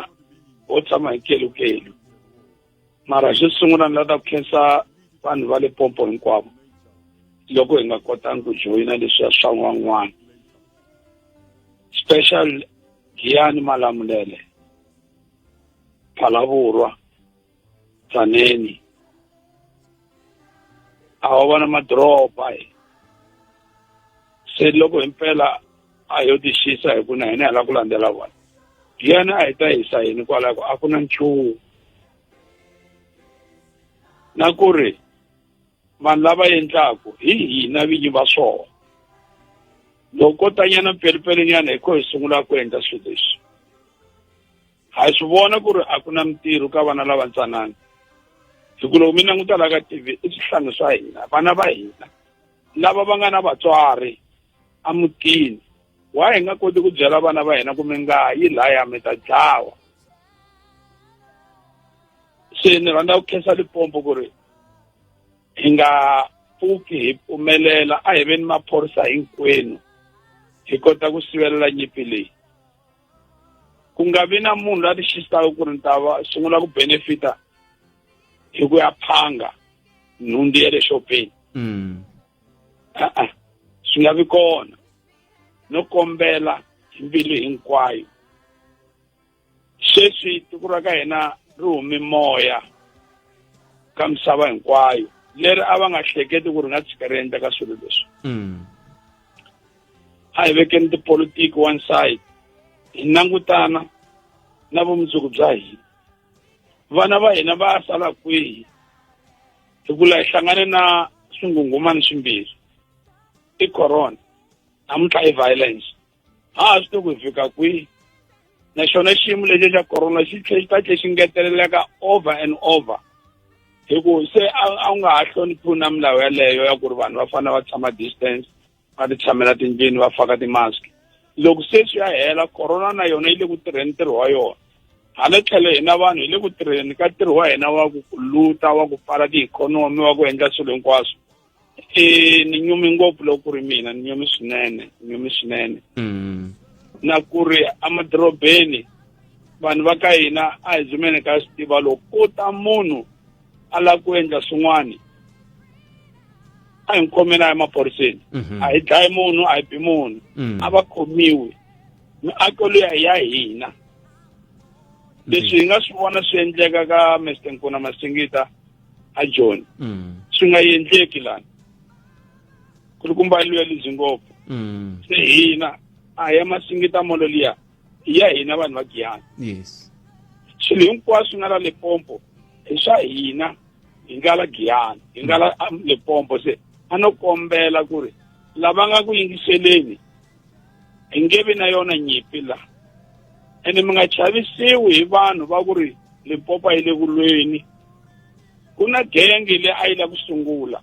ho tshama hi kelukelu mara xo sungula ni lava ku khensa vanhu va Limpopo hinkwavo loko hi nga kotangi ku joyina leswiya swa n'wan'wana special Giyani Malamulele Vulavula Tsaneni a ho vona madoroba se loko impela a yo tixisa hi ku na hina hi la ku landzela vona Giyani a hi ta hisa yini kwalaho a ku na nchumu na ku ri vanhu lava endlaku hi hina vinyi va swona loko tanyana pelipelinyana hi ko hi sungula ku endla swilo leswi ha swi vona ku ri a ku na mintirho ka vana lava ntsanana hikuva loko mi languta la ka TV i swihlangi swa hina vana va hina lava va nga na vatswari amutini wa hi nga koti ku byela vana va hina ku mi nga yi laya mi ta dlawa se ni rhandza ku khensa Limpopo ku ri hi nga pfuki hi pfumelela a hi veni maphorisa hinkwenu hi kota ku sivelela nyimpi leyi ku nga vi na munhu la ti xisaka ku ri ni ta va sungula ku benefita hi ku ya phanga nhundzu ya le xopeni swi nga vi kona no kombela hi mbilu hinkwayo sweswi tiko ra ka hina ri hume moya ka misava hinkwayo leri a va nga hleketi ku ri nga tshika ri endla ka swilo leswi a hi vekeni tipolitiki one side hi langutana na vumundzuku bya hina vana va hina va sala kwihi hikuva hi hlangane na swingungumani swimbirhi i corona namuntlha i violence a swi to ku fika kwihi naxona xiyimo lexi xa corona xi ta tlhe xi ngeteleleka over and over hikuva se a nga ha hloniphiwi na milawu yaleyo ya ku ri vanhu va fanele va tshama distance va ti tshamela tindlwini va faka ti-mask loko se swi ya hela corona na yona yi le ku tirheni ntirho wa yona hala tlhelo hina vanhu hi le ku tirheni ka ntirho wa hina wa ku luta wa ku pfala tiikhonomi wa ku endla swilo hinkwaswo ni nyumi ngopfu loko ku ri mina ni nyumi swinene na ku ri emadorobeni vanhu va ka hina a hi zumeni ka swi tiva loko ku ta munhu a lava ku endla swin'wana a hi khomeni a hi maphoriseni a hi dlayi munhu a hi bi munhu a va khomiwi miako leyi ya hina leswi hi nga swi vona swi endleka ka Mr Nkuna Masingita a John swi nga endleki lana ku ri ku mbaliwa lezi ngopfu se hina a ya Masingita molo liya ya hina vanhu va Giyani yes swilo hinkwaswo nga la Limpopo hi swa hina hi nga la Giyani hi nga la Limpopo se a no kombela ku ri lava nga ku yingiseleni hi nge vi na yona nyimpi la ene mi nga chavisiwi hi vanhu va ku ri Limpopo yi le ku lweni ku na genge leyi a yi la ku sungula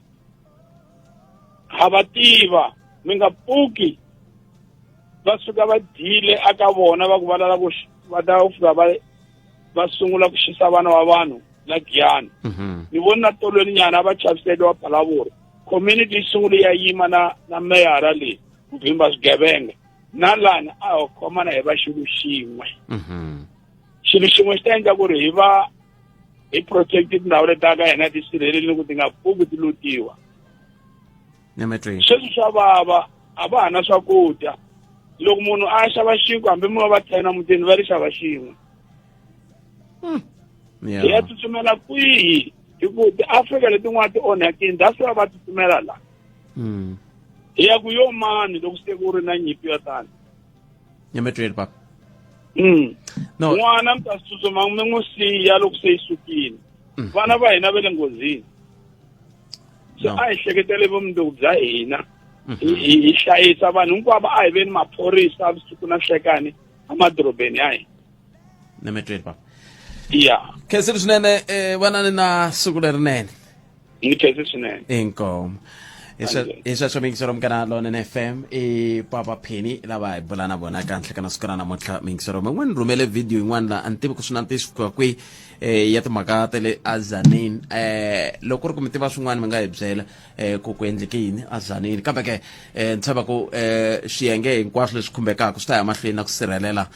ha va tiva mi nga pfuki va suka va dile aka vona va ku va lava ku va ta fika va sungula ku xisa vana va vanhu la Giyani ni vona tolweni nyana va chaviseli wa Vulavula community yi sungule ya yima na meyara leyi ku vhimba swigevenga na lana a ho khomana hi va xilo xin'we xilo xin'we xi ta endla ku ri hi protected tindhawu leti ta ka hina ti sirhelelini ku ti nga pfuki ti lutiwa sweswi swa vava a va ha na swakudya loko munhu a ya xava xinkwa hambi mi va 10 mutini va ri xava xin'we hi ya tsutsumela kwihi hikuva ti-Afrika letin'wana ti onhakini that's why va tsutsumela la hi ya ku yo mani loko se ku ri na nyimpi yo tani pap no n'wana mi ta tsutsuma mi n'wi siya loko se yi sukile vana va hina va le nghozini so a hi hleketele vumundzuku bya hina hi hlayisa vanhu hinkwavo a hi veni maphorisa vusiku na nhlekani emadorobeni ya hina pap ya khensile swinene vanani na siku lerinene ni khense swinene inkomo i sweswo mingisero mukana lone FM i papa Pheni lava hi bula na vona kahle kana siku ra namuntlha mingisero man'we ni rhumele video yin'wana la a ni tivi ku swi na ntiyiso ku kwihi ya timhaka ta le eZanini loko ri ku mi tiva swin'wana mi nga hi byela ku endleke yini eZanini kambe ke ni tshemba ku swiyenge hinkwaswo leswi khumbekaka swi ta ya mahlweni na ku sirhelela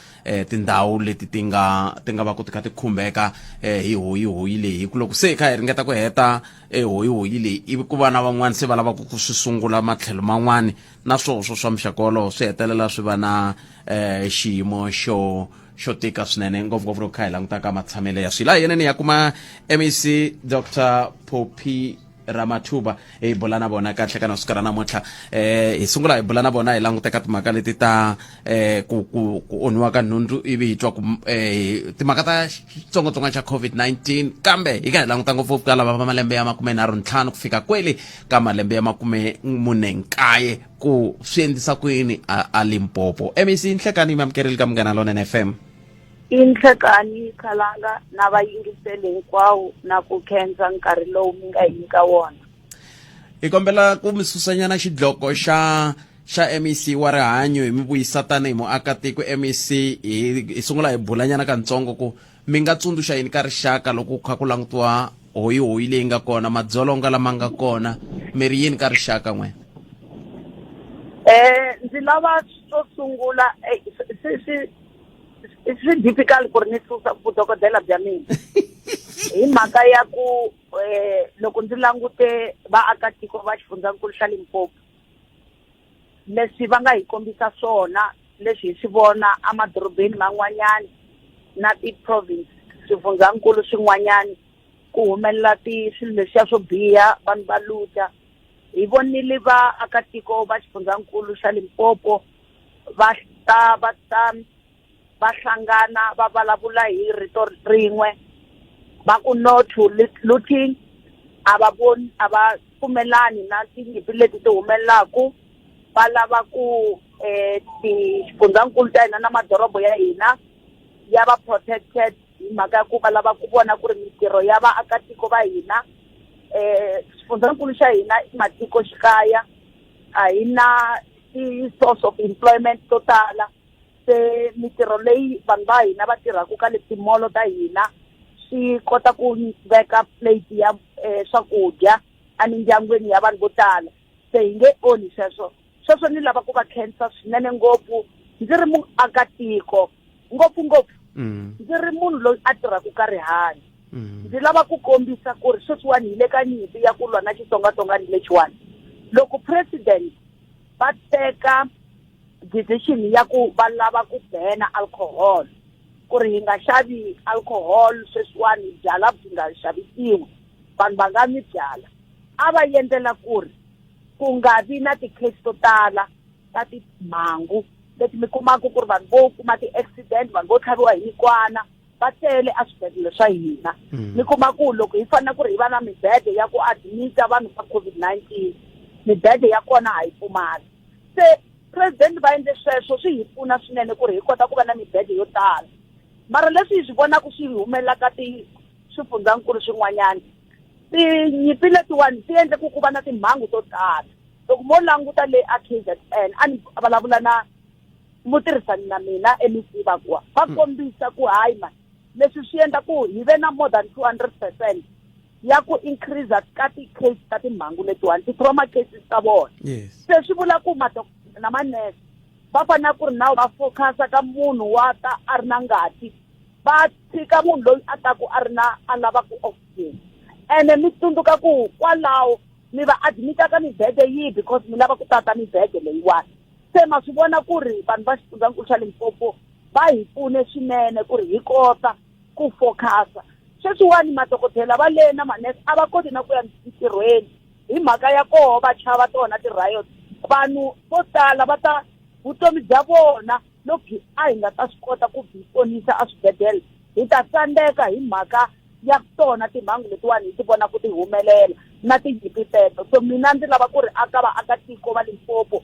tindhawu leti ti nga va ku ti kha ti khumbeka hi hoyi leyi ku loko se hi kha hi ringeta ku heta hoyi leyi ivi ku vana van'wana se va lava ku swi sungula matlhelo man'wani na swoswo swa mixakolo swi hetelela swi va na xiyimo xo tika swinene ngopfungopfu loko kha hi langutaka matshamelo ya swilo yenene ya kuma MEC Dr Phophi Ramathuba hi bula na vona kahle ka siku ra namuntlha hi sungula hi bula na vona hi langute ka timhaka leti ta ku onhiwa ka nhundzu ivi hi twa ku timhaka ta xitsongwatsongwana xa COVID-19 kambe hi ka hi languta ngopfu ka lava va malembe ya 35 ku fika kwele ka malembe ya 49 ku swi endlisa ku yini a Limpopo. MEC Nhlekani mi amukerile ka Munghana Lonene FM. Inhlekani Khalanga na vayingiseri hinkwawo na ku khensa nkarhi lowu mi nga hi nyika wona. Hi kombela ku mi susanyana xidloko xa MEC wa rihanyo hi mi vuyisa tanihi muakatiko. MEC hi sungula hi bulanyana ka ntsongo ku mi nga tsundzuxa yini ka rixaka loko ku kha ku langutiwa hoyi leyi nga kona madzolonga lama nga kona mi ri yini ka rixaka n'we? Ndzi lava swo sungula swi difficult ku ri ni susa vudokodela bya mina hi mhaka ya ku loko ndzi langute vaakatiko va xifundzankulu xa Limpopo leswi va nga hi kombisa swona leswi hi swi vona emadorobeni man'wanyana na ti-province swifundzankulu swin'wanyana ku humelela swilo leswiya swo biha vanhu va luta hi vonile vaakatiko va xifundzankulu xa Limpopo va hlangana va vulavula hi rito rin'we va ku no to looting a va pfumelani na tinyimpi leti ti humelelaku va lava ku xifundzankulu ta hina na madorobo ya hina ya va protected hi mhaka ya ku va lava ku vona ku ri mitirho ya vaakatiko va hina xifundzankulu xa hina i matiko xikaya a hi na ti-source of employment to tala se mitirho leyi vanhu va hina va tirhaka ka le timolo ta hina swi kota ku veka plate ya swakudya emindyangwini ya vanhu vo tala se hi nge onhi sweswo ni lava ku va khensa swinene ngopfu ndzi ri muakatiko ngopfungopfu ndzi ri munhu loyi a tirhaka ka rihanyo ndzi lava ku kombisa ku ri sweswiwani hi le ka nyimpi ya ku lwa na xitsongwatsongwana lexiwani loko president va teka decision ya ku va lava ku bena alcohol ku ri hi nga xavi alcohol sweswiwani byala byi nga xavisiwi vanhu va nga mi byala a va endlela ku ri ku nga vi na ti-case to tala ta timhangu leti mi kumaka ku ri vanhu vo kuma ti-accident vanhu vo tlhaviwa hi mikwana va tele eswibedhlele swa hina mi kuma ku loko hi fanele ku ri hi va na mibede ya ku admita vanhu va COVID-19 mibede ya kona a yi pfumali se president va endle sweswo swi hi pfuna swinene ku ri hi kota ku va na mibede yo tala mara leswi hi swi vonaka swi humelela ka swifundzankulu swin'wanyana tinyimpi letiwani ti endle ku va na timhangu to tala loko mo languta le a KZN a ni vulavula na mutirhisani na mina MEC va kombisa ku hayi mani leswi swi endla ku hi ve na more than 200% ya ku increase ka ti-case ta timhangu letiwani ti-trauma cases ta vona se swi vula ku na manese va fanele ku ri nawu va focusa ka munhu wa ta a ri na ngati va tshika munhu loyi a taku a lava ku oxygen ene mi tsundzuka ku kwalaho mi va admita ka mibede yihi because mi lava ku tata mibede leyiwani se ma swi vona ku ri vanhu va xifundzankulu xa Limpopo va hi pfune swinene ku ri hi kota ku focusa sweswiwani madokodela va le na manese a va koti na ku ya ntirhweni hi mhaka ya koho va chava tona ti-riot vanhu vo tala va ta vutomi bya vona loko a hi nga ta swi kota ku byi ponisa eswibedhlele hi ta tsandzeka hi mhaka ya tona timhangu letiwani hi ti vona ku ti humelela na tinyimpi teto so mina ndzi lava ku ri aka vaakatiko va Limpopo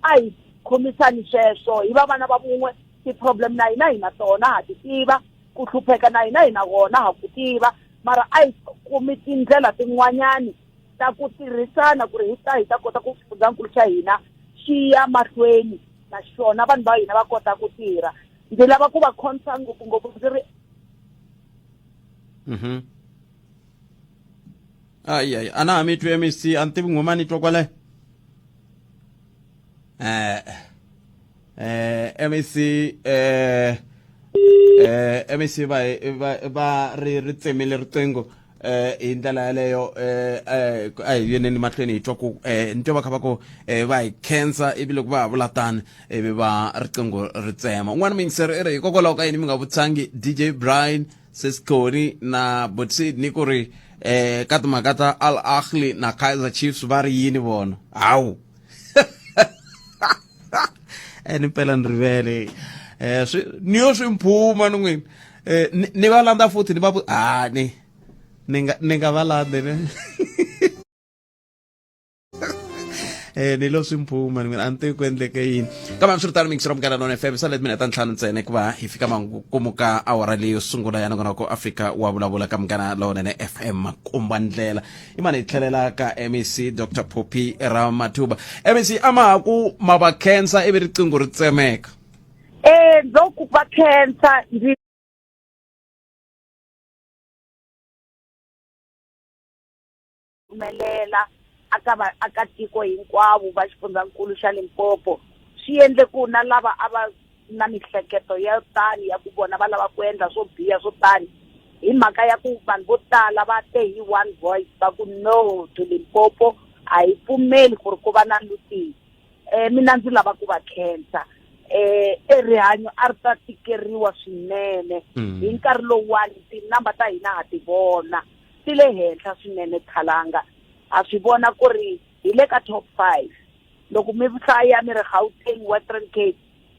a hi khomisani sweswo hi va vana va vun'we ti-problem na hina hi na tona ha ti tiva ku hlupheka na hina hi na wona ha ku tiva mara a hi kumi tindlela tin'wanyani ta ku tirhisana ku ri hi ta kota ku xifundzankulu xa hina xi ya mahlweni na xona vanhu va hina va kota ku tirha ndzi lava ku va khonsa ngopfungopfu ndzi ri a na ha mi twi MEC a ni tivi n'wema ni twa kwale MEC MEC va ri tsemile riqingho hi ndlela yaleyo a hi yeneni mahlweni hi twa ku ni twa va kha va ku va hi khensa ivi loko va ha vula tani ivi va riqingho ri tsema un'wana miyingiseri i ri hikokwalaho ka yini mi nga vutsangi DJ Brian Sesconi na Sidney ku ri ka timhaka ta Al Ahly na Kaizer Chiefs va ri yini vona hawu ni pela ni rivele niyo swi mphuma ni n'wini ni va landza futhi ni va ni nga va landzi ne ni lo swi mphuma ni a ni tivi ku endleke yini kambe swi ri tani mixi ro mukela nona FM sa leti mineta ntlhanu ntsena hikuva hi fika makumu ka awara leyo sungula ya Nongonoko Afrika wa vulavula ka mugana lonene FM makumba ndlela i mani hi tlhelela ka MEC Dr Phophi Ramathuba MEC amahaku ma va khensa ivi riqingho ri tsemeka nzoku va khensa ndzi humelela aka tiko hinkwavo va xifundzankulu xa Limpopo swi endle ku na lava a va na mihleketo ya tani ya ku vona va lava ku endla swo biha swo tani hi mhaka ya ku vanhu vo tala va te hi one voice va ku no to Limpopo a hi pfumeli ku ri ku va na lutini mina ndzi lava ku va khensa rihanyo a ri ta tikeriwa swinene hi nkarhi lowuwani tinamba ta hina ha ti vona ti le henhla swinene Khalanga a swi vona ku ri hi le ka top 5 loko mi hlaya mi ri Gauteng Western Cape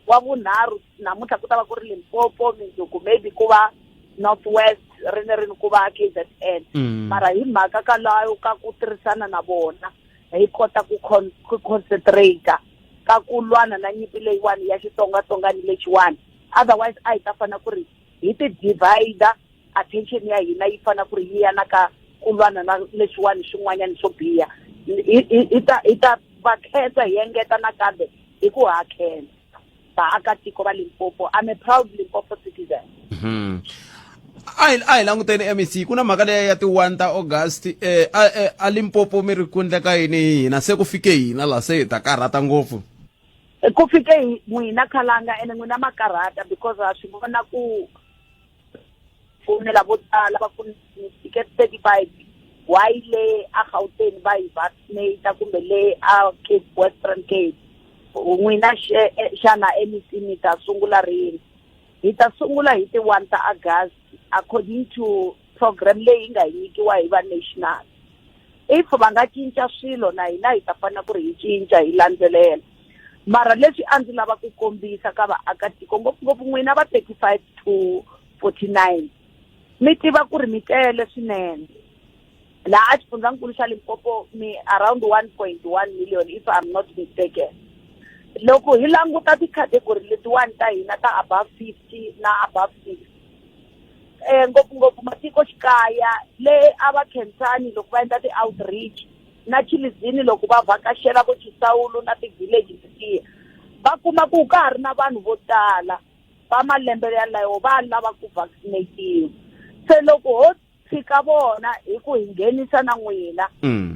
wa vunharhu namuntlha ku ta va ku ri Limpopo Mindzuku maybe ku va North West rini ku va KZN mara hi mhaka ka layo ka ku tirhisana na vona hi kota ku concentrate ka ku lwana na nyimpi leyiwani ya xitsongwatsongwana lexiwani otherwise a hi ta fana ku ri hi ti divider attention ya hina yi fana ku ri yi yana ka ku lwana na leswiwani swin'wanyani swo biha hi ta va khensa hi engeta nakambe hi ku ha khensa vaakatiko va Limpopo. I'm a proud Limpopo citizen. a hi languteni MEC ku na mhaka leya ya ti 1 ta August a Limpopo mi ri kundleka yini hina se ku fike hina la se hi ta karhata ngopfu ku fike n'wina Khalanga ene n'wina makarhata because ha swi vona ku fonela vo tala va ku ticket 35 why le a Gauteng va yi vaccinate kumbe le a Cape Western Cape n'wina xana MEC mi ta sungula rini hi ta sungula hi ti 1 ta August according to program leyi nga nyikiwa hi va national if va nga cinca swilo na hina hi ta fana ku ri hi cinca hi landzelela mara leswi a ndzi lava ku kombisa ka vaakatiko ngopfungopfu n'wina va 35 to 49 mi tiva ku ri mi tele swinene laha a xifundzankulu xa Limpopo mi around 1.1 million if I'm not mistaken loko hi languta ti-category letiwani ta hina ta above 50 na above 60 ngopfungopfu matiko xikaya le a va khensani loko va endla ti-outreach na Chilizini loko va vhakaxela vo Chisawulu na ti-village letiya va kuma ku ka ha ri na vanhu vo tala va malembe yalayo va lava ku vaccinatiwa se loko ho tshika vona hi ku hi nghenisa na n'wina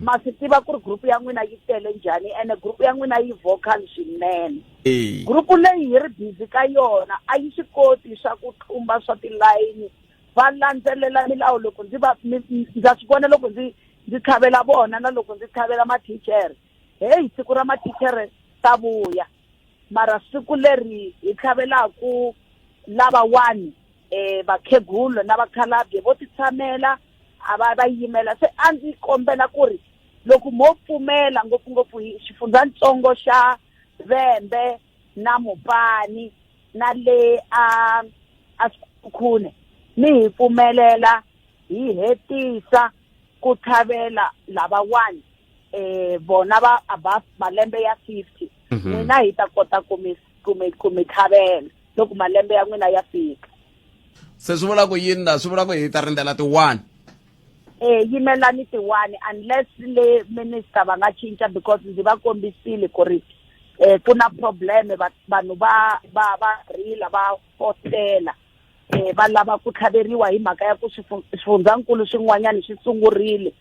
ma swi tiva ku ri group ya n'wina yi tele njhani ene group ya n'wina yi vocal swinene group leyi hi ri busy ka yona a yi swi koti swa ku tlumba swa tilayini va landzelela milawu loko ndza swi vona loko ndzi tlhavela vona na loko ndzi tlhavela mathicara hi siku ra mathicara ta vuya mara siku leri hi tlhavelaku lavawani vakhegulu na vakhalabye vo ti tshamela a va yimela se a ndzi kombela ku ri loko mo pfumela ngopfungopfu hi xifundzatsongo xa Vhembe na Mopani na le a Sekhukhune ni hi pfumelela hi hetisa ku tlhavela lavawani vona va above malembe ya 50 n'wina hi ta kota ku mi tlhavela loko malembe ya n'wina ya fika se swi vula ku yini na swi vula ku hi ta rindzela ti-1 yimelani ti-1 unless le minister va nga cinca because ndzi va kombisile ku ri ku na probleme vanhu va rila va fotela va lava ku tlhaveriwa hi mhaka ya ku swifundzankulu swin'wanyani swi sungurile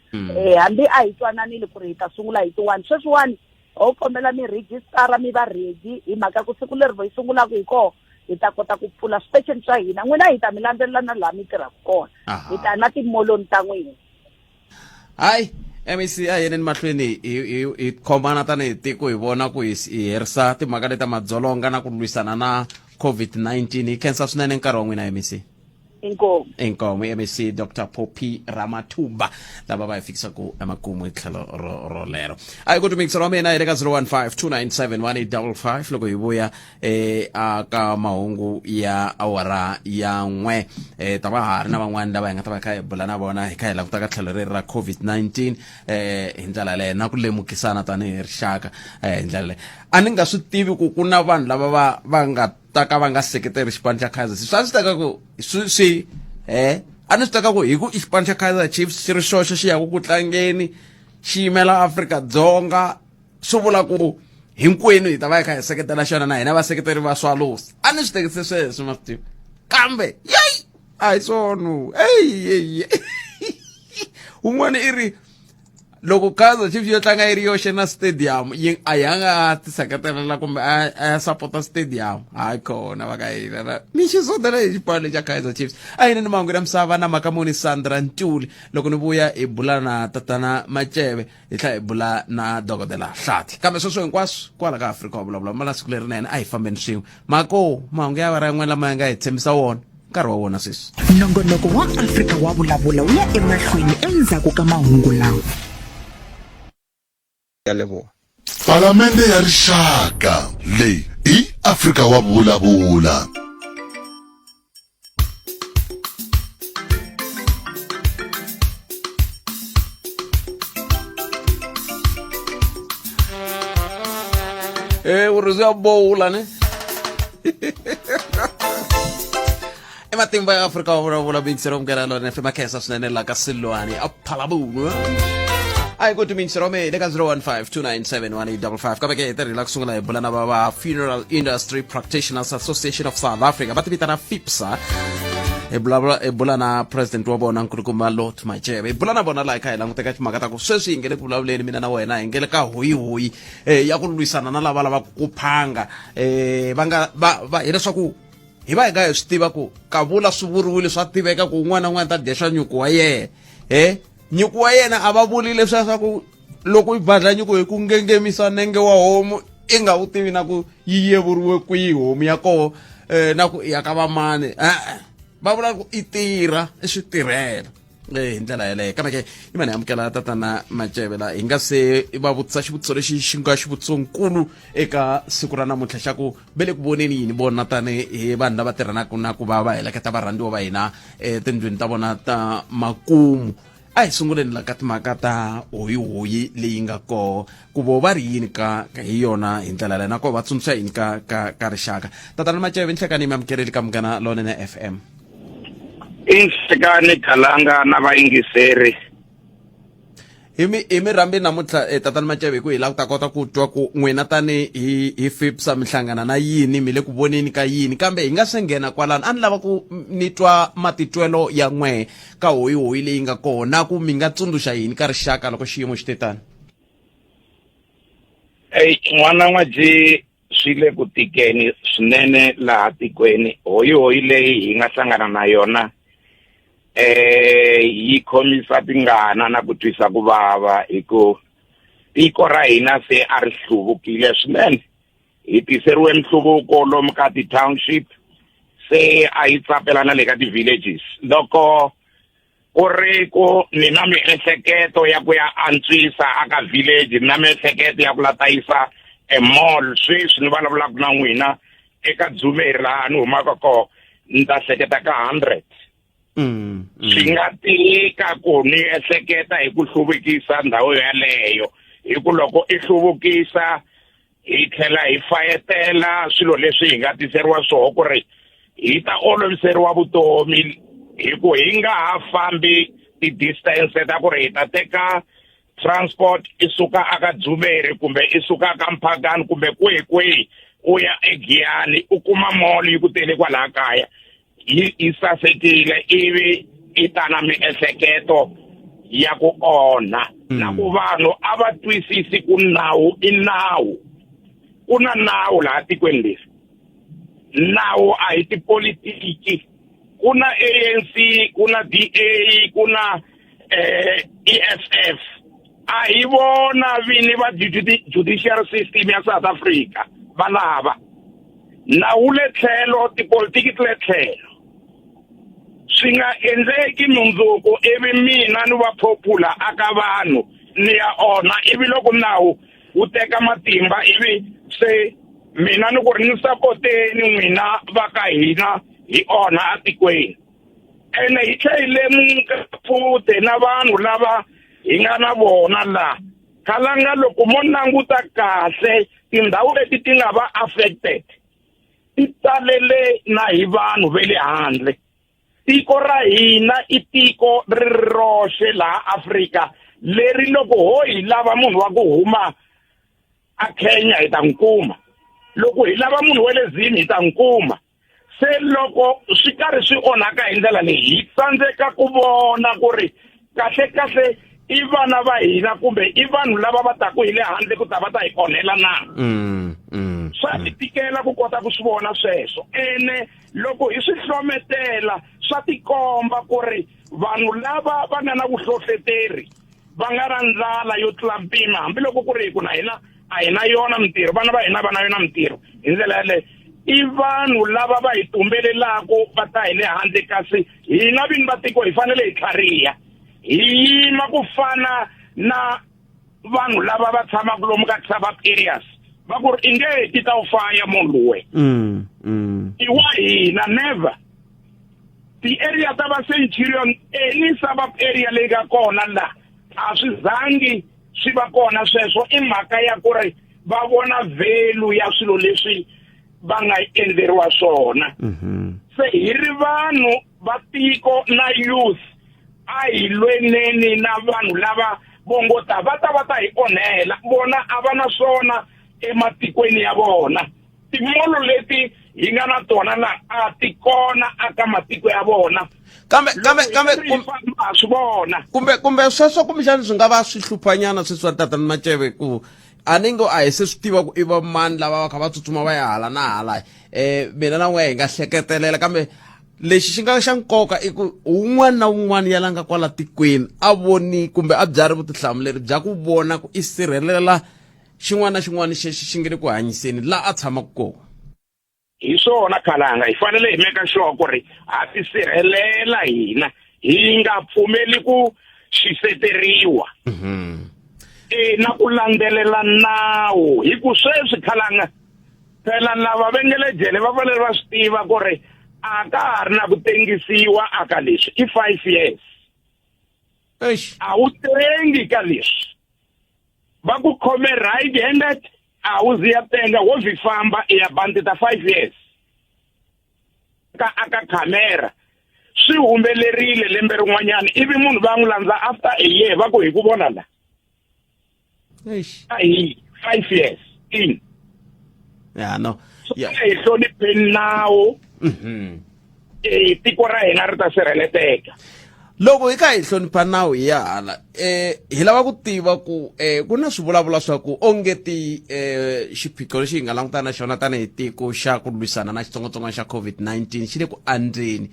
hambi a hi twananile ku ri hi ta sungula hi ti-1 sweswiwani ho kombela mi registara mi va ready hi mhaka ku siku leri hi sungulaka hi kona hi ta kota ku pfula station swa hina n'wina hi ta mi landzelela na laha mi tirhaka kona hi ta na timoloni ta n'wina hayi MEC a yeni mahlweni hi khomana tanihi tiko hi vona ku hi herisa timhaka leta madzolonga na ku lwisana na COVID-19 hi khensa swinene nkarhi wa n'wina MEC inkomo MEC Dr. Phophi Ramathuba laba bayifikisa ku amagumu ehlelo rolero ayi kodwa mixero mina eka 0152971855 loko yibuya aka mahungu ya awara ya n'we taba hari na van'wana lava hi nga ta va kha bula na bona hi kha hi languta ka tlhelo ra COVID-19 hi ndlela leyi na ku lemukisana tanihi rixaka hi ndlela leyi a ni nga swi tivi ku na vanhu lava va nga taka va nga seketeri xipano xa Kaizer Chiefs swi taka ku swi a ni swi taka ku hi ku xipano xa Kaizer Chiefs xi ri xoxo xi ya ku tlangeni xi yimela Afrika-Dzonga swi vula ku hinkwenu hi ta va hi kha hi seketela xona na hina vaseketeri va swalosi a ni swi tekise sweswo ma swi kambe yeyi a hi swonu un'wana i ri loko Kaizer Chiefs yo tlanga yi ri yoxe na stadium a yanga ti seketelela kumbe a supporta stadium hayi khona va ka hina ni xisodela hi xipano xa Kaizer Chiefs a yini ni mahungu ya misava na makamoni Sandra Ntuli loko ni vuya hi bula na Tatana Maceve hi tlha hi bula na dokodela Hlathi kambe sweswo hinkwaswo kwala ka Afrika wa vulavula malasiku leri na yena a hi fambeni swin'we mako mahungu ya va ra n'we lama ya nga hi tshembisa wona nkarhi wa wona sweswi nongonoko wa Afrika wa vulavula wu ya emahlweni endzhaku ka mahungu lawa Palamende ya rixaka leyi i Afrika wa vulavula. Uruziwa bowula ne ematimba ya Afrika wa vulavula vayingiseri mgaralo ne fema kesa swinene la ka Silwani a Vulavula ayi kodwa mixero me eka 0152971855 ka beke tari la kusungula hi bula na va Funeral Industry Practitioners Association of South Africa va tivitana FIPSA e bula na president wa bona nkulukumba Hlathi Maceve bula na bona la kha hi languteka timhaka ta ku sweswi hi ngele ku vulavuleni mina na wena hi ngele ka hoyi ya ku lwisana na lava ku phanga va nga va hileswaku hi va hi nga hi swi tiva ku ka vula swi vuriwile swa tiveka ku un'wana na un'wana ta desha nyuku wa yena nyuku wa yena a va vuli leswaku loko i badla nyuku hi ku ngengemisa nenge wa homu i nga wu tivi na ku yi yevuriwe kwihi homu ya koho na ku ya ka va mani va vula ku i tirha i swi tirhela hi ndlela yeleyo kambe ke i mani amukela Tatana Maceve la hi nga se va vutisa xivutiso lexi xi nga xivutiso nkulu eka siku ra namuntlha xa ku ve le ku voneni yini vona tanihi vanhu lava tirhanaka na ku va heleketa varhandziwa va hina etindlwini ta vona ta makumu a hi sunguleni la ka timhaka ta hoyi leyi nga koho ku vo va ri yini ka hi yona hi ndlela leyi na koho va tsundzuxa yini ka rixaka Tatana Maceve nhlekani mi amukeleli ka Munghana Lonene FM inhlekani khalanga na vayingiseri hi mi rambi namuntlha Tatana Maceve ku hi la ku ta kota ku twa ku n'wina tani hi FIPSA mi hlangana na yini mi le ku voneni ka yini kambe hi nga se nghena kwalano a ni lava ku ni twa matitwelo ya n'we ka hoyi leyi nga kona ku mi nga tsundzuxa yini ka rixaka loko xiyimo xi te tani n'wana n'waji swi le ku tikeni swinene laha tikweni hoyi leyi hi nga hlangana na yona yi khomisa tingana na ku twisa ku vava hi ku tiko ra hina se a ri hluvukile swinene hi tiseriwe nhluvuko lomu ka ti-township se a yi tsapelana le ka ti-villages loko ku ri ku ni na miehleketo ya ku ya antswisa aka village na miehleketo ya ku latayisa mall sweswi ni vulavulaka na n'wina eka dzumeri laha ni humaka koho ni ta hleketa ka 100 swi nga tika ku ni ehleketa hi ku hluvukisa ndhawu yaleyo hi ku loko i hluvukisa hi tlhela hi fayetela swilo leswi hi nga tiseriwa swoho ku ri hi ta oloviseriwa vutomi hi ku hi nga ha fambi ti-distance ta ku ri hi ta teka transport i suka aka dzumeri kumbe i suka aka Mphakani kumbe kwihi u ya eGiyani u kuma mall yi ku tele kwalaha kaya yi sasekile ivi i ta na miehleketo ya ku onha na ku vanhu a va twisisi ku nawu i nawu ku na nawu laha tikweni leri nawu a hi tipolitiki ku na ANC ku na DA ku na EFF a hi vona vini va judicial system ya South Africa valava nawu le tlhelo tipolitiki le tlhelo swi nga endleki mundzuku ivi mina ni va popular aka vanhu ni ya ona ivi loko nawu wu teka matimba ivi se mina ni ku ri ni sapoteni n'wina va ka hina hi ona atikweni ene hi tlhe hi lemuka futhi na vanhu lava hi nga na vona laha khalanga loko mo languta kahle tindhawu leti ti nga va affected ti talele na hi vanhu ve le handle tiko ra hina I tiko ri roxe laha Afrika leri loko ho hi lava munhu wa ku huma a Kenya hi ta nkuma loko hi lava munhu wa le Zim hi ta nkuma se loko swi karhi swi onhaka hi ndlela leyi hi tsandzeka ku vona ku ri kahle I vana va hina kumbe I vanhu lava va taku hi le handle ku ta va ta hi onhela na swa tikela ku kota ku swi vona sweswo ene loko hi swi hlometela swa tikomba ku ri vanhu lava va nga na vuhlohloteri va nga ra ndlala yo tlula mpimo hambiloko ku ri ku na hina a hi na yona mintirho vana va hina va na yona mintirho hi ndlela yaleyo I vanhu lava va hi tumbelelaku va ta hi le handle kasi hina vini va tiko hi fanele hi tlhariha hi yima ku fana na vanhu lava va tshamaku lomu ka suburb areas va ku ri I nge ti ta u faya munhu loyi I wa hina never the area ta va Centurion any suburb area leyi ka kona la a swi zangi swi va kona sweswo I mhaka ya ku ri va vona value ya swilo leswi va nga endleriwa swona se hi ri vanhu va tiko na youth a hi lweneni na vanhu lava vongota va ta hi onhela vona a va na swona ematikweni ya vona timolo leti hi nga na tona la a tikona aka matiko ya vona kambe swivona kumbe sweswo kumbexani swi nga va swi hluphanyana sweswi Tatana Maceve ku a ni ngo a hi se swi tiva ku I va mani lava va kha va tsutsuma va ya hala na hala mina na n'we hi nga hleketelela kambe lexi xi nga xa nkoka I ku un'wana na un'wana ya langa kwala tikweni a voni kumbe a byari vutihlamuleri bya ku vona ku I sirhelela xin'wana na xin'wana xi nge le ku hanyiseni la a tshamaku kona hi swona khalanga hi fanele hi make sure ku ri a ti sirhelela hina hi nga pfumeli ku xiseteriwa na ku landzelela nawu hi ku sweswi khalanga phela lava va nge le jele va fanele va swi tiva ku ri a ka ha ri na ku tengisiwa aka leswi I 5 years a wu tengi ka leswi va ku khome right handed a wu ziya tenga wo vi famba ya bandi ta 5 years ka aka camera swi humbelerile lembe rin'wanyana ivi munhu va n'wi landza after a year va ku hi ku vona la 5 years in no hi hlonipheni nawu tiko ra hina ri ta sirheleteka loko hi kha hi hlonipha nawu hi ya hala hi lava ku tiva ku ku na swivulavula swa ku ongeti xiphiqo lexi hi nga langutana na xona tanihi tiko xa ku lwisana na xitsongwatsongwana xa COVID-19 xi le ku andzeni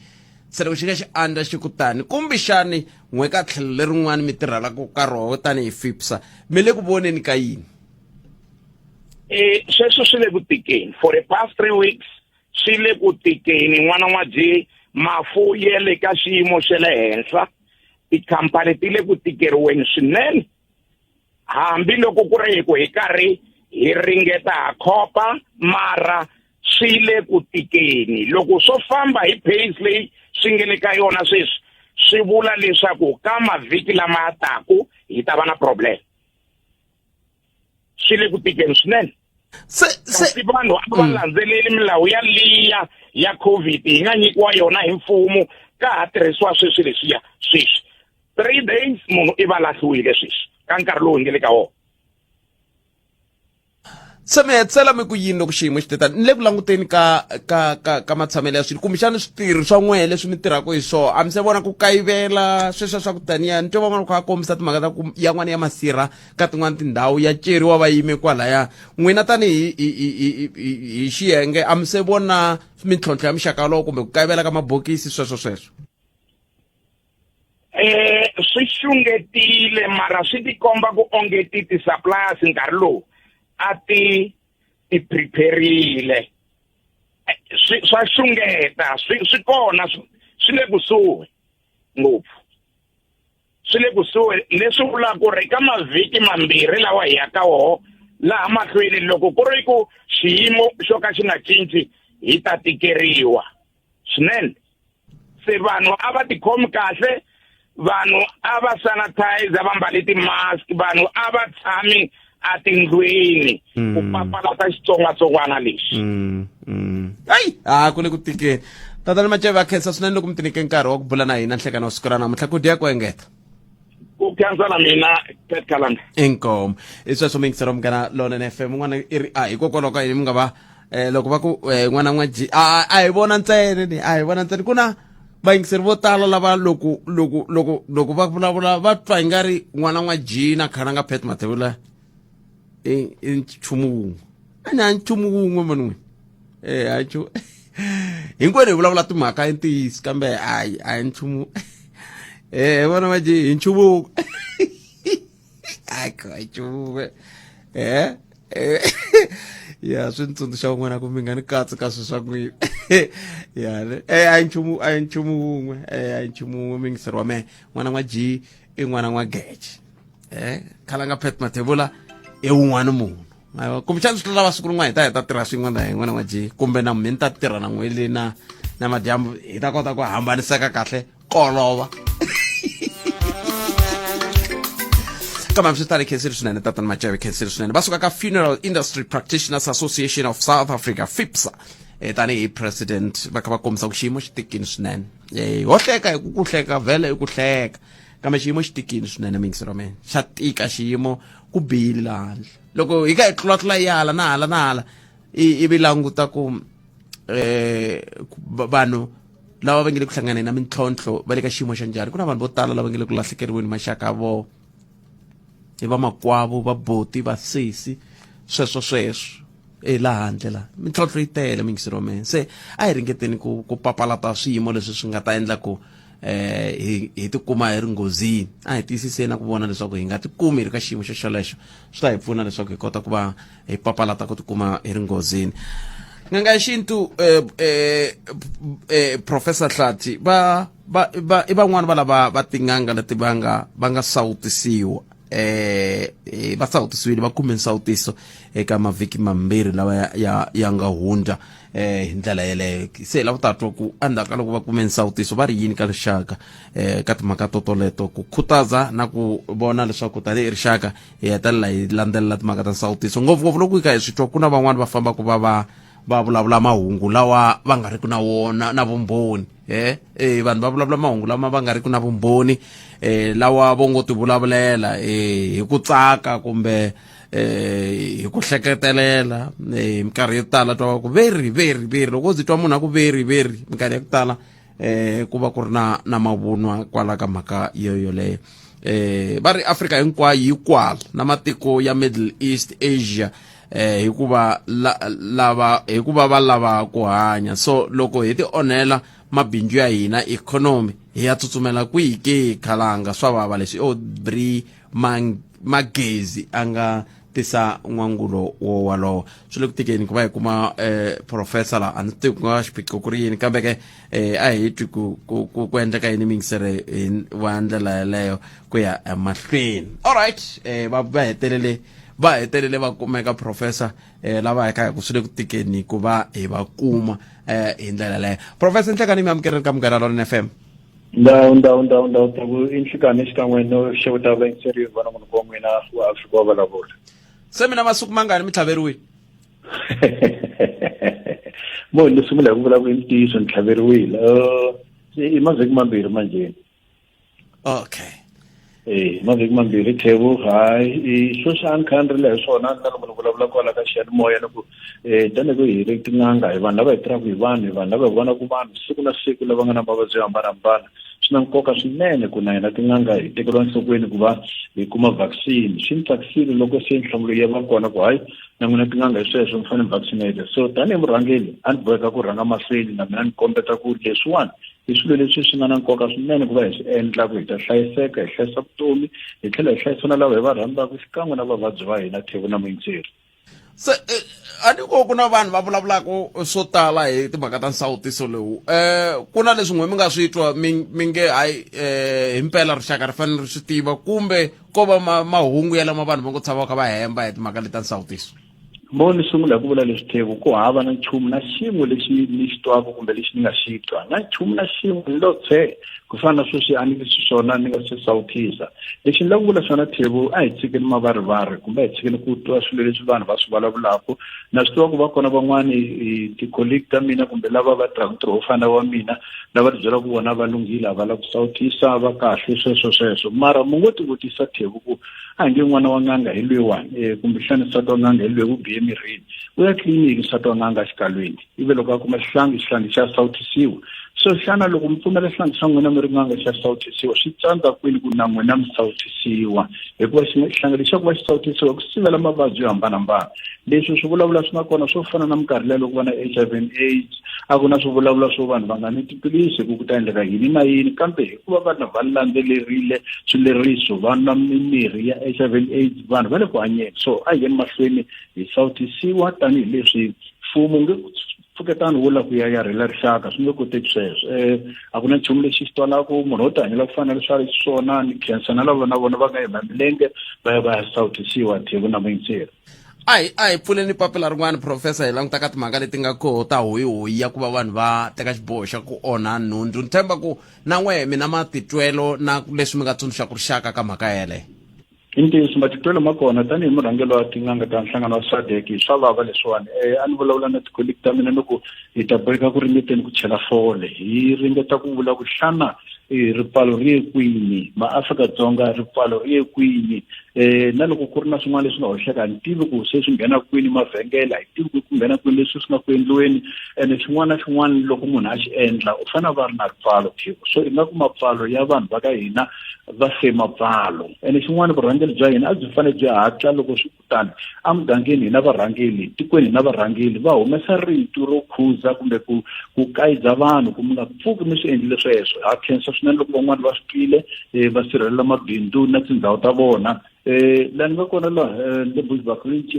se loko xi nga xi andza xi kutani kumbexani n'we ka tlhelo lerin'wana mi tirhelaku ka roho tanihi FIPSA mi le ku voneni ka yini sweswo swi le ku tikeni for the past 3 weeks swi le ku tikeni n'wana n'wabye mafu ye le ka xiyimo xe le henhla tikhampani ti le ku tikeriweni swinene hambiloko ku ri hi karhi hi ringeta ha khopa mara swi le ku tikeni loko swo famba hi pace leyi swi nge le ka yona sweswi swi vula leswaku ka mavhiki lama ya taku hi ta va na problem swi le ku tikeni swinene kasi vanhu a va landzeleli milawu ya liya ya COVID hi nga nyikiwa yona hi mfumo ka ha tirhisiwa sweswi leswiya sweswi 3 days munhu I va lahliwile sweswi ka nkarhi lowu hi nge le ka wona se mi hetsela mi ku yini loko xiyimo xi teta ni le ku languteni ka matshamelo ya swilo kumbexani switirhi swa n'wehe leswi mi tirhaka hi swona a mi se vona ku kayivela sweswo swa ku taniya ni twa van'wana kha va kombisa timhaka ta ku yan'wana ya masirha ka tin'wana tindhawu ya ceriwa va yime kwalaya n'wina tanihi hi xiyenge a mi se vona mintlhontlho ya mixaka lowo kumbe ku kayivela ka mabokisi sweswo swi xungetile mara swi tikomba ku ongeti ti-suppliers nkarhi lowu a ti preparile swa xungeta swi kona swi le kusuhi ngopfu swi le kusuhi leswi vulaka ku ri ka mavhiki mambirhi lawa hi yaka woho laha mahlweni loko ku ri ku xiyimo xo ka xi nga cinci hi ta tikeriwa swinene se vanhu a va tikhomi kahle vanhu a va sanitize va mbale ti-mask vanhu a va tshami a tindlwini ku papalata xitsongwatsongwana lexi hayi ku le ku tikeni Tatana Maceve a khensa swinene loko mi ti nyike nkarhi wa ku bula na hina nhlekani wa siku ra namuntlha ku dya ku engeta ku khensa na mina Pet Kalanda inkomo i sweswo mi yingiseriwa Munghana Lonene FM n'wana i ri hikokwalaho ka yini mi nga va loko va ku n'wana n'waji a hi vona ntsena a hi vona ntsena ku na vayingiseri vo tala lava loko va vulavula va twa hi nga ri n'wana n'waji na khana nga Pet Mathebula i nchumu wun'we a ni a nchumu wun'we man'we hinkwenu hi vulavula timhaka i ntiyisi kambe a hi nchumu vona n'waji hi nchumu wun'we nchumu ya swi ni tsundzuxa wun'wana ku mi nga ni katsi ka swi swa n'wina a hi nchumu wun'we a hi nchumu wun'we mi yingiseriwa mehe n'wana n'waji i n'wana n'wagece khala nga Pet Mathebula i wun'wana munhu kumbexani swi lava siku rin'wana hi ta heta tirha swin'wana hi n'wana n'waji kumbe na mi ni ta tirha na n'weli na madyambu hi ta kota ku hambaniseka kahle kolova kama swi tali khenseli swinene Tatana Maceve khenseli swinene va suka ka Funeral Industry Practitioners Association of South Africa FIPSA tanihi president va kha va kombisa ku xiyimo xi tikini swinene ho hleka hi ku hleka vhele hi ku hleka kambe xiyimo xi tikini swinene mi yingiseriwa mehe xa tika xiyimo ku bihile laha handle loko hi ka hi tlulatlula yi hala na hala ivi languta ku vanhu lava va nge le ku hlanganeni na mintlhontlho va le ka xiyimo xa njhani ku na vanhu vo tala lava nge le ku lahlekeriweni maxaka ya vona hi va makwavo va boti va sesi sweswo laha handle la mintlhontlho yi tele mi yingiseriwa mehe se a hi ringeteni ku papalata swiyimo leswi swi nga ta endla ku hi tikuma hi ri nghozini a hi tiyisiseni na ku vona leswaku hi nga tikumi hi ri ka xiyimo xolexo swi ta hi pfuna leswaku hi kota ku va hi papalata ku tikuma hi ri nghozini n'anga ya xintu Professor Hlathi i van'wani va lava va tin'anga leti va nga sawutisiwa va sawutisiwile va kume nsawutiso eka mavhiki mambirhi lawa ya nga hundza hi ndlela yeleyo se lava ta twa ku andaka loko va kume nsawutiso va ri yini ka rixaka ka timhaka totoleto ku khutaza na ku vona leswaku tanihi rixaka hi hetelela hi landzelela timhaka ta nsawutiso ngopfungopfu loko hi ka hi swi twa ku na van'wani va famba ku va vulavula mahungu lawa va nga ri ku na wona na vumbhoni vanhu va vulavula mahungu lama va nga ri ku na vumbhoni lawa vo ngo ti vulavulela hi ku tsaka kumbe hi ku hleketelela minkarhi yo tala twa ku very loko u twa munhu a ku very minkarhi ya ku tala ku va ku ri na mavunwa kwala ka mhaka yoleyo va ri Afrika hinkwayo yi kwala na matiko ya Middle East Asia hikuva va lava ku hanya so loko hi ti onhela mabindzu ya hina ikhonomi hi ya tsutsumela kwihi ke khalanga swa vava leswi Bri Magezi a nga tisa n'wangulo wolowo swi le ku tikeni ku va hi kuma professor la a ni tivi ku nga xiphiqo ku ri yini kambe ke a hi twi ku endleka yini mi yingiseri wa ndlela yeleyo ku ya emahlweni alright va hetelele va kumeka professor lava hi ka ku swi le ku tikeni ku va hi va kuma hi ndlela leyo professor nhlekani mi amukeleni ka Munghana Lonene FM ndawu taku inhlekani xikan'we no xeweta vayingiseri va nongonoko wa n'wina wa Afrika wa Vulavula se mina masiku mangani mi tlhaveriwile mo ni sungula ku vulavula ntiyiso ni tlhaveriwile i mavhiki mambirhi manjeni okay mavhiki mambirhi thevu hayi swo swa ni khandrile hi swona na loko ni vulavula kwala ka xiyanimoya ni ku tani ku hi ri tin'anga hi vanhu lava hi tirhaka hi vanhu lava hi vonaku vanhu siku na siku lava nga na mavabyi yo hambanahambana swi na nkoka swinene ku na hina tin'anga hi tekeriwa nhlokweni ku va hi kuma vaccine swi ni tsakisile loko se nhlamulo ya va kona ku hayi na n'wina tin'anga hi sweswo mi fanele mi vaccinate so tanihi murhangeli a ni boheka ku rhanga mahlweni na mina ni kombeta ku leswiwani hi swilo leswi swi nga na nkoka swinene ku va hi swi endla ku hi ta hlayiseka hi hlayisa vutomi hi tlhela hi hlayisa na lava hi va rhandzaka xikan'we na vavabyi va hina thevu na muyingiseri se a ni ko kuna vanhu va vulavulaka swo tala hi timhaka ta nsawutiso lowu ku na leswin'we mi nga swi twa mi nge hayi hi mpela rixaka ri fanele ri swi tiva kumbe ko va mahungu ya lama vanhu va ngo tshama va kha va hemba hi timhaka leta nsawutiso mo ni sungula ku vula leswi Thebo ku hava na nchumu na xin'we lexi ni xi twaka kumbe lexi ni nga xi twa na nchumu na xin'we lo tshe ku fana na sweswi a ni nga swi swona ni nga swi sawutisa lexi ni la ku vula swona Thebo a hi tshikeni mavarivari kumbe a hi tshikeni ku twa swilo leswi vanhu va swi vulavulaka na swi tiva ku va kona van'wani ti-colleague ta mina kumbe lava va tirhaka ntirho wo fana wa mina lava ti byela ku vona va lunghile a va lava ku sawutisa va kahle sweswo mara mu ngo ti vutisa Thebo ku a nge n'wana wa n'anga hi lweyiwani kumbexani nsati wa n'anga hi lweyi ku bihe mirini u ya tliliniki nsati wa n'anga xikalwini ivi loko a kuma xihlangi xa sawutisiwa so xana loko mi pfumela xihlangi xa n'wina mi ri n'anga xa sawutisiwa swi tsandza kwini ku na n'wina mi sawutisiwa hikuva xihlangi lexi xa ku va xi sawutisiwa ku sivela mavabyi yo hambanahambana leswi swi vulavula swi nga kona swo fana na minkarhi leyi loko va na HIV and AIDS a ku na swi vulavula swo vanhu va nga ni tiphilisi ku ta endleka yini na yini kambe hikuva vanhu va landzelerile swileriso va na mimirhi ya HIV and AIDS vanhu va le ku hanyeni so a hi yeni mahlweni hi sawutisiwa tanihileswi mfumo nge pfuketani wo la ku ya yarhela rixaka swi nge koteki sweswo a ku na nchumu lexi xi twalaka munhu wo ti hanyela ku fanele swa swona ni khensa na lava na vona va nga yima milenge va ya sawutisiwa Thebo na vayingiseri a hi pfuleni papila rin'wana professor hi languta ka timhaka leti nga koho ta hoyihoyi ya ku va vanhu va teka xiboho xa ku onha nhundzu ni tshemba ku na n'wehe mi na matitwelo na leswi mi nga tsundzuxaka rixaka ka mhaka yeleyo i ntiyiso matitwelo ma kona tanihi murhangelo wa tin'anga ta nhlangano wa SADC swa vava leswiwani a ni vulavula na ti-colleague ta mina ni ku hi ta boheka ku ringeteni ku chela fole hi ringeta ku vula ku xana ripfalo ri ye kwini maAfrika-Dzonga ripfalo ri ye kwini na loko ku ri na swin'wana leswi nga hoxeka ni tivi ku se swi nghena kwini mavhengele a hi tivi ku nghena kwini leswi swi nga ku endliweni ene xin'wana na xin'wana loko munhu a xi endla u fanele va ri na ripfalo Thebo so ingaku mapfalo ya vanhu va ka hina va fe mapfalo ene xin'wana vurhangeli bya hina a byi fanele byi hatla loko swi kutani a mugangeni hina varhangeli tikweni hina varhangeli va humesa rito ro khuza kumbe ku kayidza vanhu ku mi nga pfuki mi swi endlile sweswo ha khensa swinene loko van'wana va swi twile va sirhelela mabindzu na tindhawu ta vona laha ni nga kona laha le Bushbuck Ridge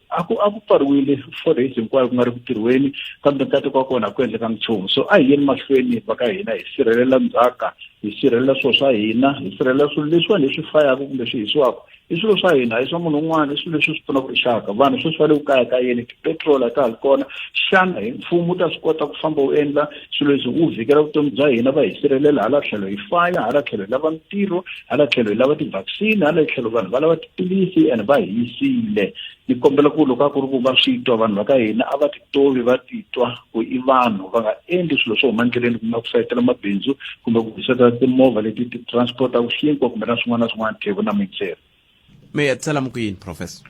a ku pfariwile 4 days hinkwayo ku nga ri ku tirhweni kambe nkateko wa kona a ku endleka nchumu so a hi yeni mahlweni va ka hina hi sirhelela ndzhaka hi sirhelela swilo swa hina hi sirhelela swilo leswiwani leswi fayaka kumbe swi hisiwaka i swilo swa hina a hi swa munhu un'wana i swilo leswi swi pfunaka rixaka vanhu sweswi va le ku kaya ka yeni tipetrol a ta ha ri kona xana hi mfumo wu ta swi kota ku famba wu endla swilo leswi wu vhikela vutomi bya hina va hi sirhelela hala tlhelo hi faya hala tlhelo hi lava mintirho hala tlhelo hi lava ti-vaccine hala tlhelo vanhu va lava tiphilisi and va hi yisile ni kombela ku loko a ku ri ku va swi twa vanhu va ka hina a va titovi va titwa ku i vanhu va nga endli swilo swo huma endleleni kumbe ku sayitela mabindzu kumbe ku hiseta timovha leti ti transportaka xinkwa kumbe na swin'wana na swin'wana Thebo na vayingiseri mi hetisela mi ku yini professor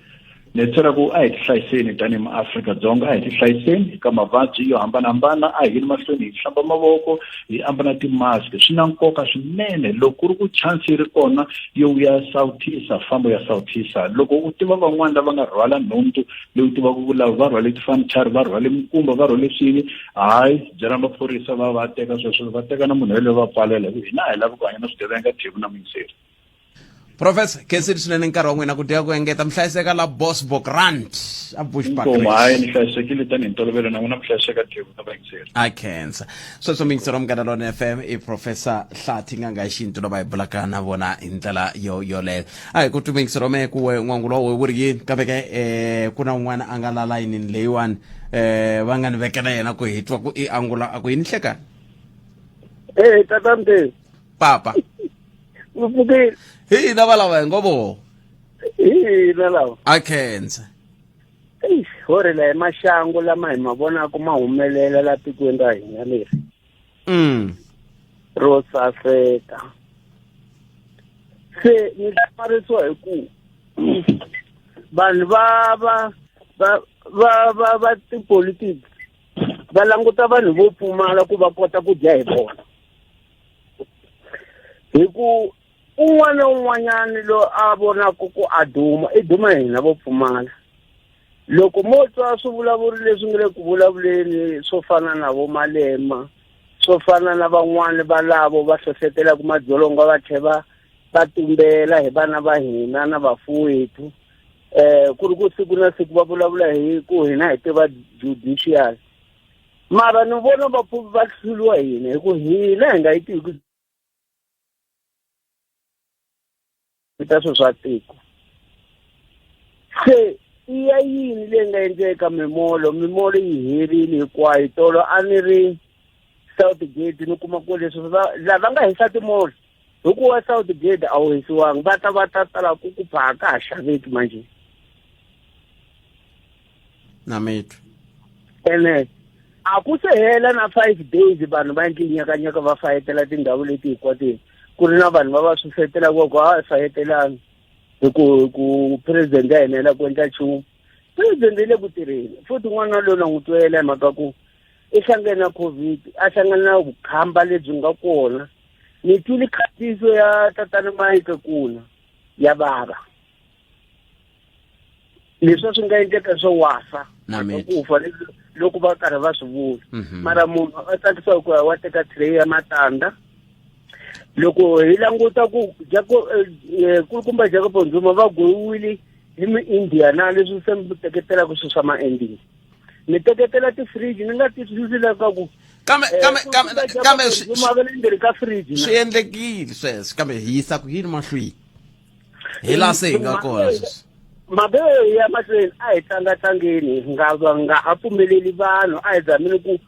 ni tshera ku a hi ti hlayiseni tanihi maAfrika-Dzonga a hi ti hlayiseni ka mavabyi yo hambanahambana a hi yini mahlweni hi hlamba mavoko hi ambala ti-mask swi na nkoka swinene loko ku ri ku chance yi ri kona yo ya sawutisa fambo ya sawutisa loko u tiva van'wana lava nga rhwala nhundzu leyi u tivaka ku lava va rhwale tifanichari va rhwale minkumba va rhwale swini hayi byela maphorisa va teka sweswo va teka na munhu yeleyo va pfalela hina a hi lavi ku hanya na swigevenga Thebo na vayingiseri professor khensini swinene nkarhi wa n'wina ku dya ku engeta mi hlayiseka la Bosbok Rand a Bushbuck Ridge hayi ni hlayisekile tanihi ntolovelo na n'wina mi hlayiseka Thebo na vayingiseri a khensa sweswo mingisero wa Munghana Lonene FM i professor Hlathi nganga hi xintu lava hi bulaka na vona hi ndlela yoleyo a hi ku twi mingisero me ku n'wangulo wa we wu ri yini kambe ke ku na un'wana a nga la layinini leyiwani va nga ni vekela yena ku hi twa ku i angula a ku yini hlekani tatamte papa upfuke hina valava hi ngovo hina lawa a khensa hore la hi maxangu lama hi ma vonaka ma humelela la tikweni ra hina leri ro saseka se ni hlamarisiwa hi ku vanhu va tipolitiki va languta vanhu vo pfumala ku va kota ku dya hi vona hi ku un'wana un'wanyana lo a vonaka ku a duma i duma hina vo pfumala loko mo twa swivulavuri leswi nga le ku vulavuleni swo fana na vo Malema swo fana na van'wana valavo va hlohlotelaka madzolonga va tlhela va tumbela hi vana va hina na vafuwetu ku ri ku siku na siku va vulavula hi ku hina hi tiva judicial mara ni vona va hluriwa hina hi ku hina hi nga yi tivi ta swilo swa tiko se iya yini leyi nga endleka mimolo yi herile hinkwayo tolo a ni ri Southgate ni kuma ku leswi lava nga hisa timolo hikuva Southgate a wu hisiwangi va ta tala ku phaka ha xaveki manje na mitu ene a ku se hela na 5 days vanhu va endli nyakanyaka va fayetela tindhawu leti hikwatini ku ri na vanhu va susetela ku ha fayetelani hi ku president ya hina ku endla nchumu president le ku tirheni futhi n'wana loyi na n'wi twela hi mhaka ku i hlangane na covid a hlangane na vukhamba lebyi nga kona ni twile khatiso ya Tatana Maceve kuna ya baba leswi swi nga endleka swo wasa ku fa loko va karhi va swi vula mara munhu a tsakisa ku wa teka tray ya matanda loko hi languta ku kulukumba Jacob Zuma va goyiwile hi India na leswi se mi teketela ku swi swa ma-ending ni teketela ti-fridge ni nga twisisile ka ku kambe Zuma va le ndzeni ka fridge swi endlekile sweswo kambe hi yisa ku yini mahlweni hi la se hi nga kona mabeyo ya mahlweni a hi tlangatlangeni nga a pfumeleli vanhu a hi zamini ku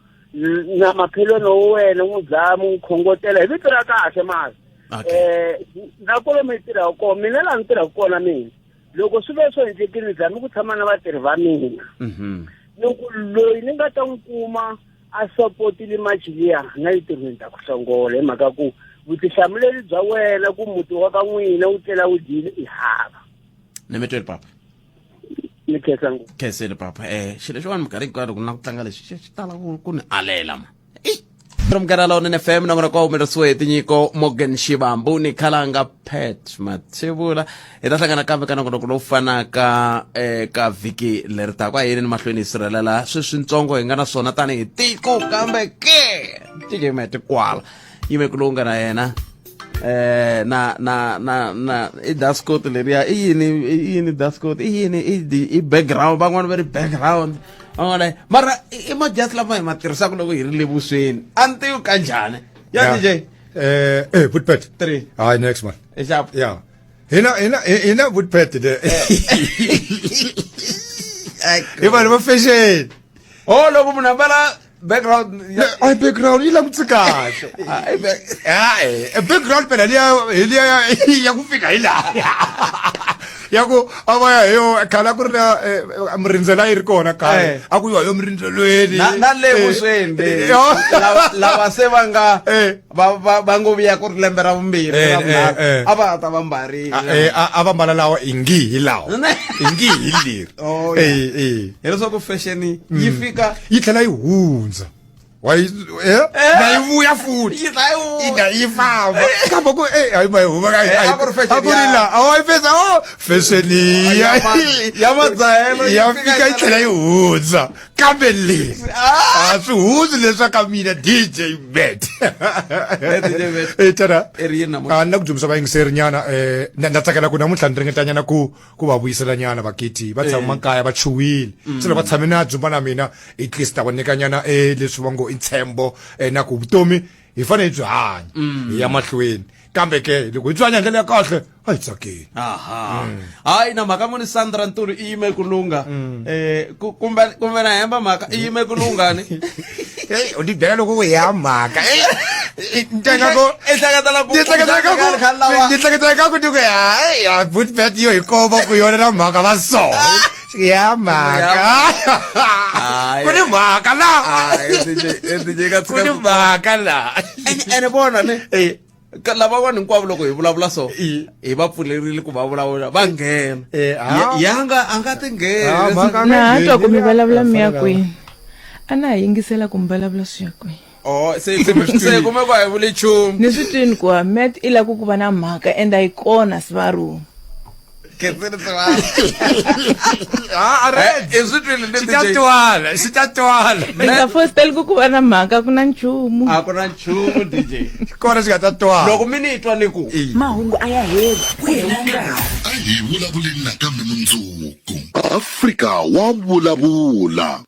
na makhelwana wa wena n'wi dlaya n'wi khongotela hi vito ra kahle mali na kolo mi tirha kona mina laha ni tirhaka kona mina loko swi ve swo endlekile ni zami ku tshama na vatirhi va mina loko loyi ni nga ta n'wi kuma a sapotile machiliya na yi tirhweni ta ku hlongola hi mhaka ku vutihlamuleri bya wena ku muti wa ka n'wina wu tlela wu dyile i hava ni mi tweli papa ni khensile papa xilo xin'wana minkarhi hinkwayo loko na ku tlanga lexi xi tala ku ni alela ma mkarhi ni FM Nongonoko wa humelerisiwe hi tinyiko Morgan Xivambu ni khalanga Pet Mathebula hi ta hlangana kambe ka nongonoko lowu fanaka ka vhiki leri taka a yini ni mahlweni hi sirhelela swintsongo hi nga na swona tanihi tiko kambe ke tikemete kwala yimeko lowu nga na yena na i dascot leriya i yini dascot i yini i background van'wana va ri background van'wana mara i majasi lama hi ma tirhisaka loko hi ri le vusweni a ni tivi kanjhani ya DJ Woodpet 3 hi next man exap yeah hina Woodpet de i vanhu va fashion loko munhu ambala background background yi langutse kahle background phela ya ku fika hi laha ya ku a va ya yo khala ku ri na mirindzela yi ri kona khale a ku yiwa yo mirindzelweni na le vusweni lava se va nga va ngo vuya ku ri lembe ra vumbirhi a va ta va mbarile a va mbala lawa i ngihi lawa i ngihi leri hi leswaku fashion yi fika yi tlhela yi hundza na yi vuya futhi yi famba kambe ku hayi mahuma a ku ri la a yi pesa fashion ya madzahelo ya fika yi tlhela yi hundza kambe leswi a swi hundzi leswaka mina DJ Bet tana a na ku jumisa vayingiseri nyana na tsakela ku namuntlha ni ringeta nyana ku va vuyisela nyana vakiti va tshama makaya va chuwile se loko va tshame na dzumba na mina at least ta va nyika nyana leswi va ngo i ntshembo na ku vutomi hi fanele hi byi hanya hi ya mahlweni kambe ke loko hi byi hanya ndlela ya kahle a hi tsakeni hayi na mhaka muni Sandra Ntuli i yime ku lunga kumbe na hemba mhaka i yime ku lungani u ti byela loko ku hi ya mhaka ni hleketela ka ku ti ku ya Woodpet yo hi komba ku yona na mhaka va so ya mhaka ku ni mhaka la ku ni mhaka la ene bona ne lava vanhu hinkwavo loko hi vulavula so hi va pfulerile ku va vulavula va nghena a nga ti nghena na twa ku mi vulavula mi ya kwini a na hi yingisela ku mi vulavula swi ya kwini se kumeka hi vule nchumu ni swi twini ku met i lava ku va na mhaka and a yi kona Sivaru Sitatwala. Nga fosteli ku va na mhaka ku na nchumu. A ku na nchumu DJ. Kona swi nga ta twala. Loko mi ni twa ni ku. Mahungu a ya hela. a hi vulavuleni nakambe mundzuku Afrika wa vulavula.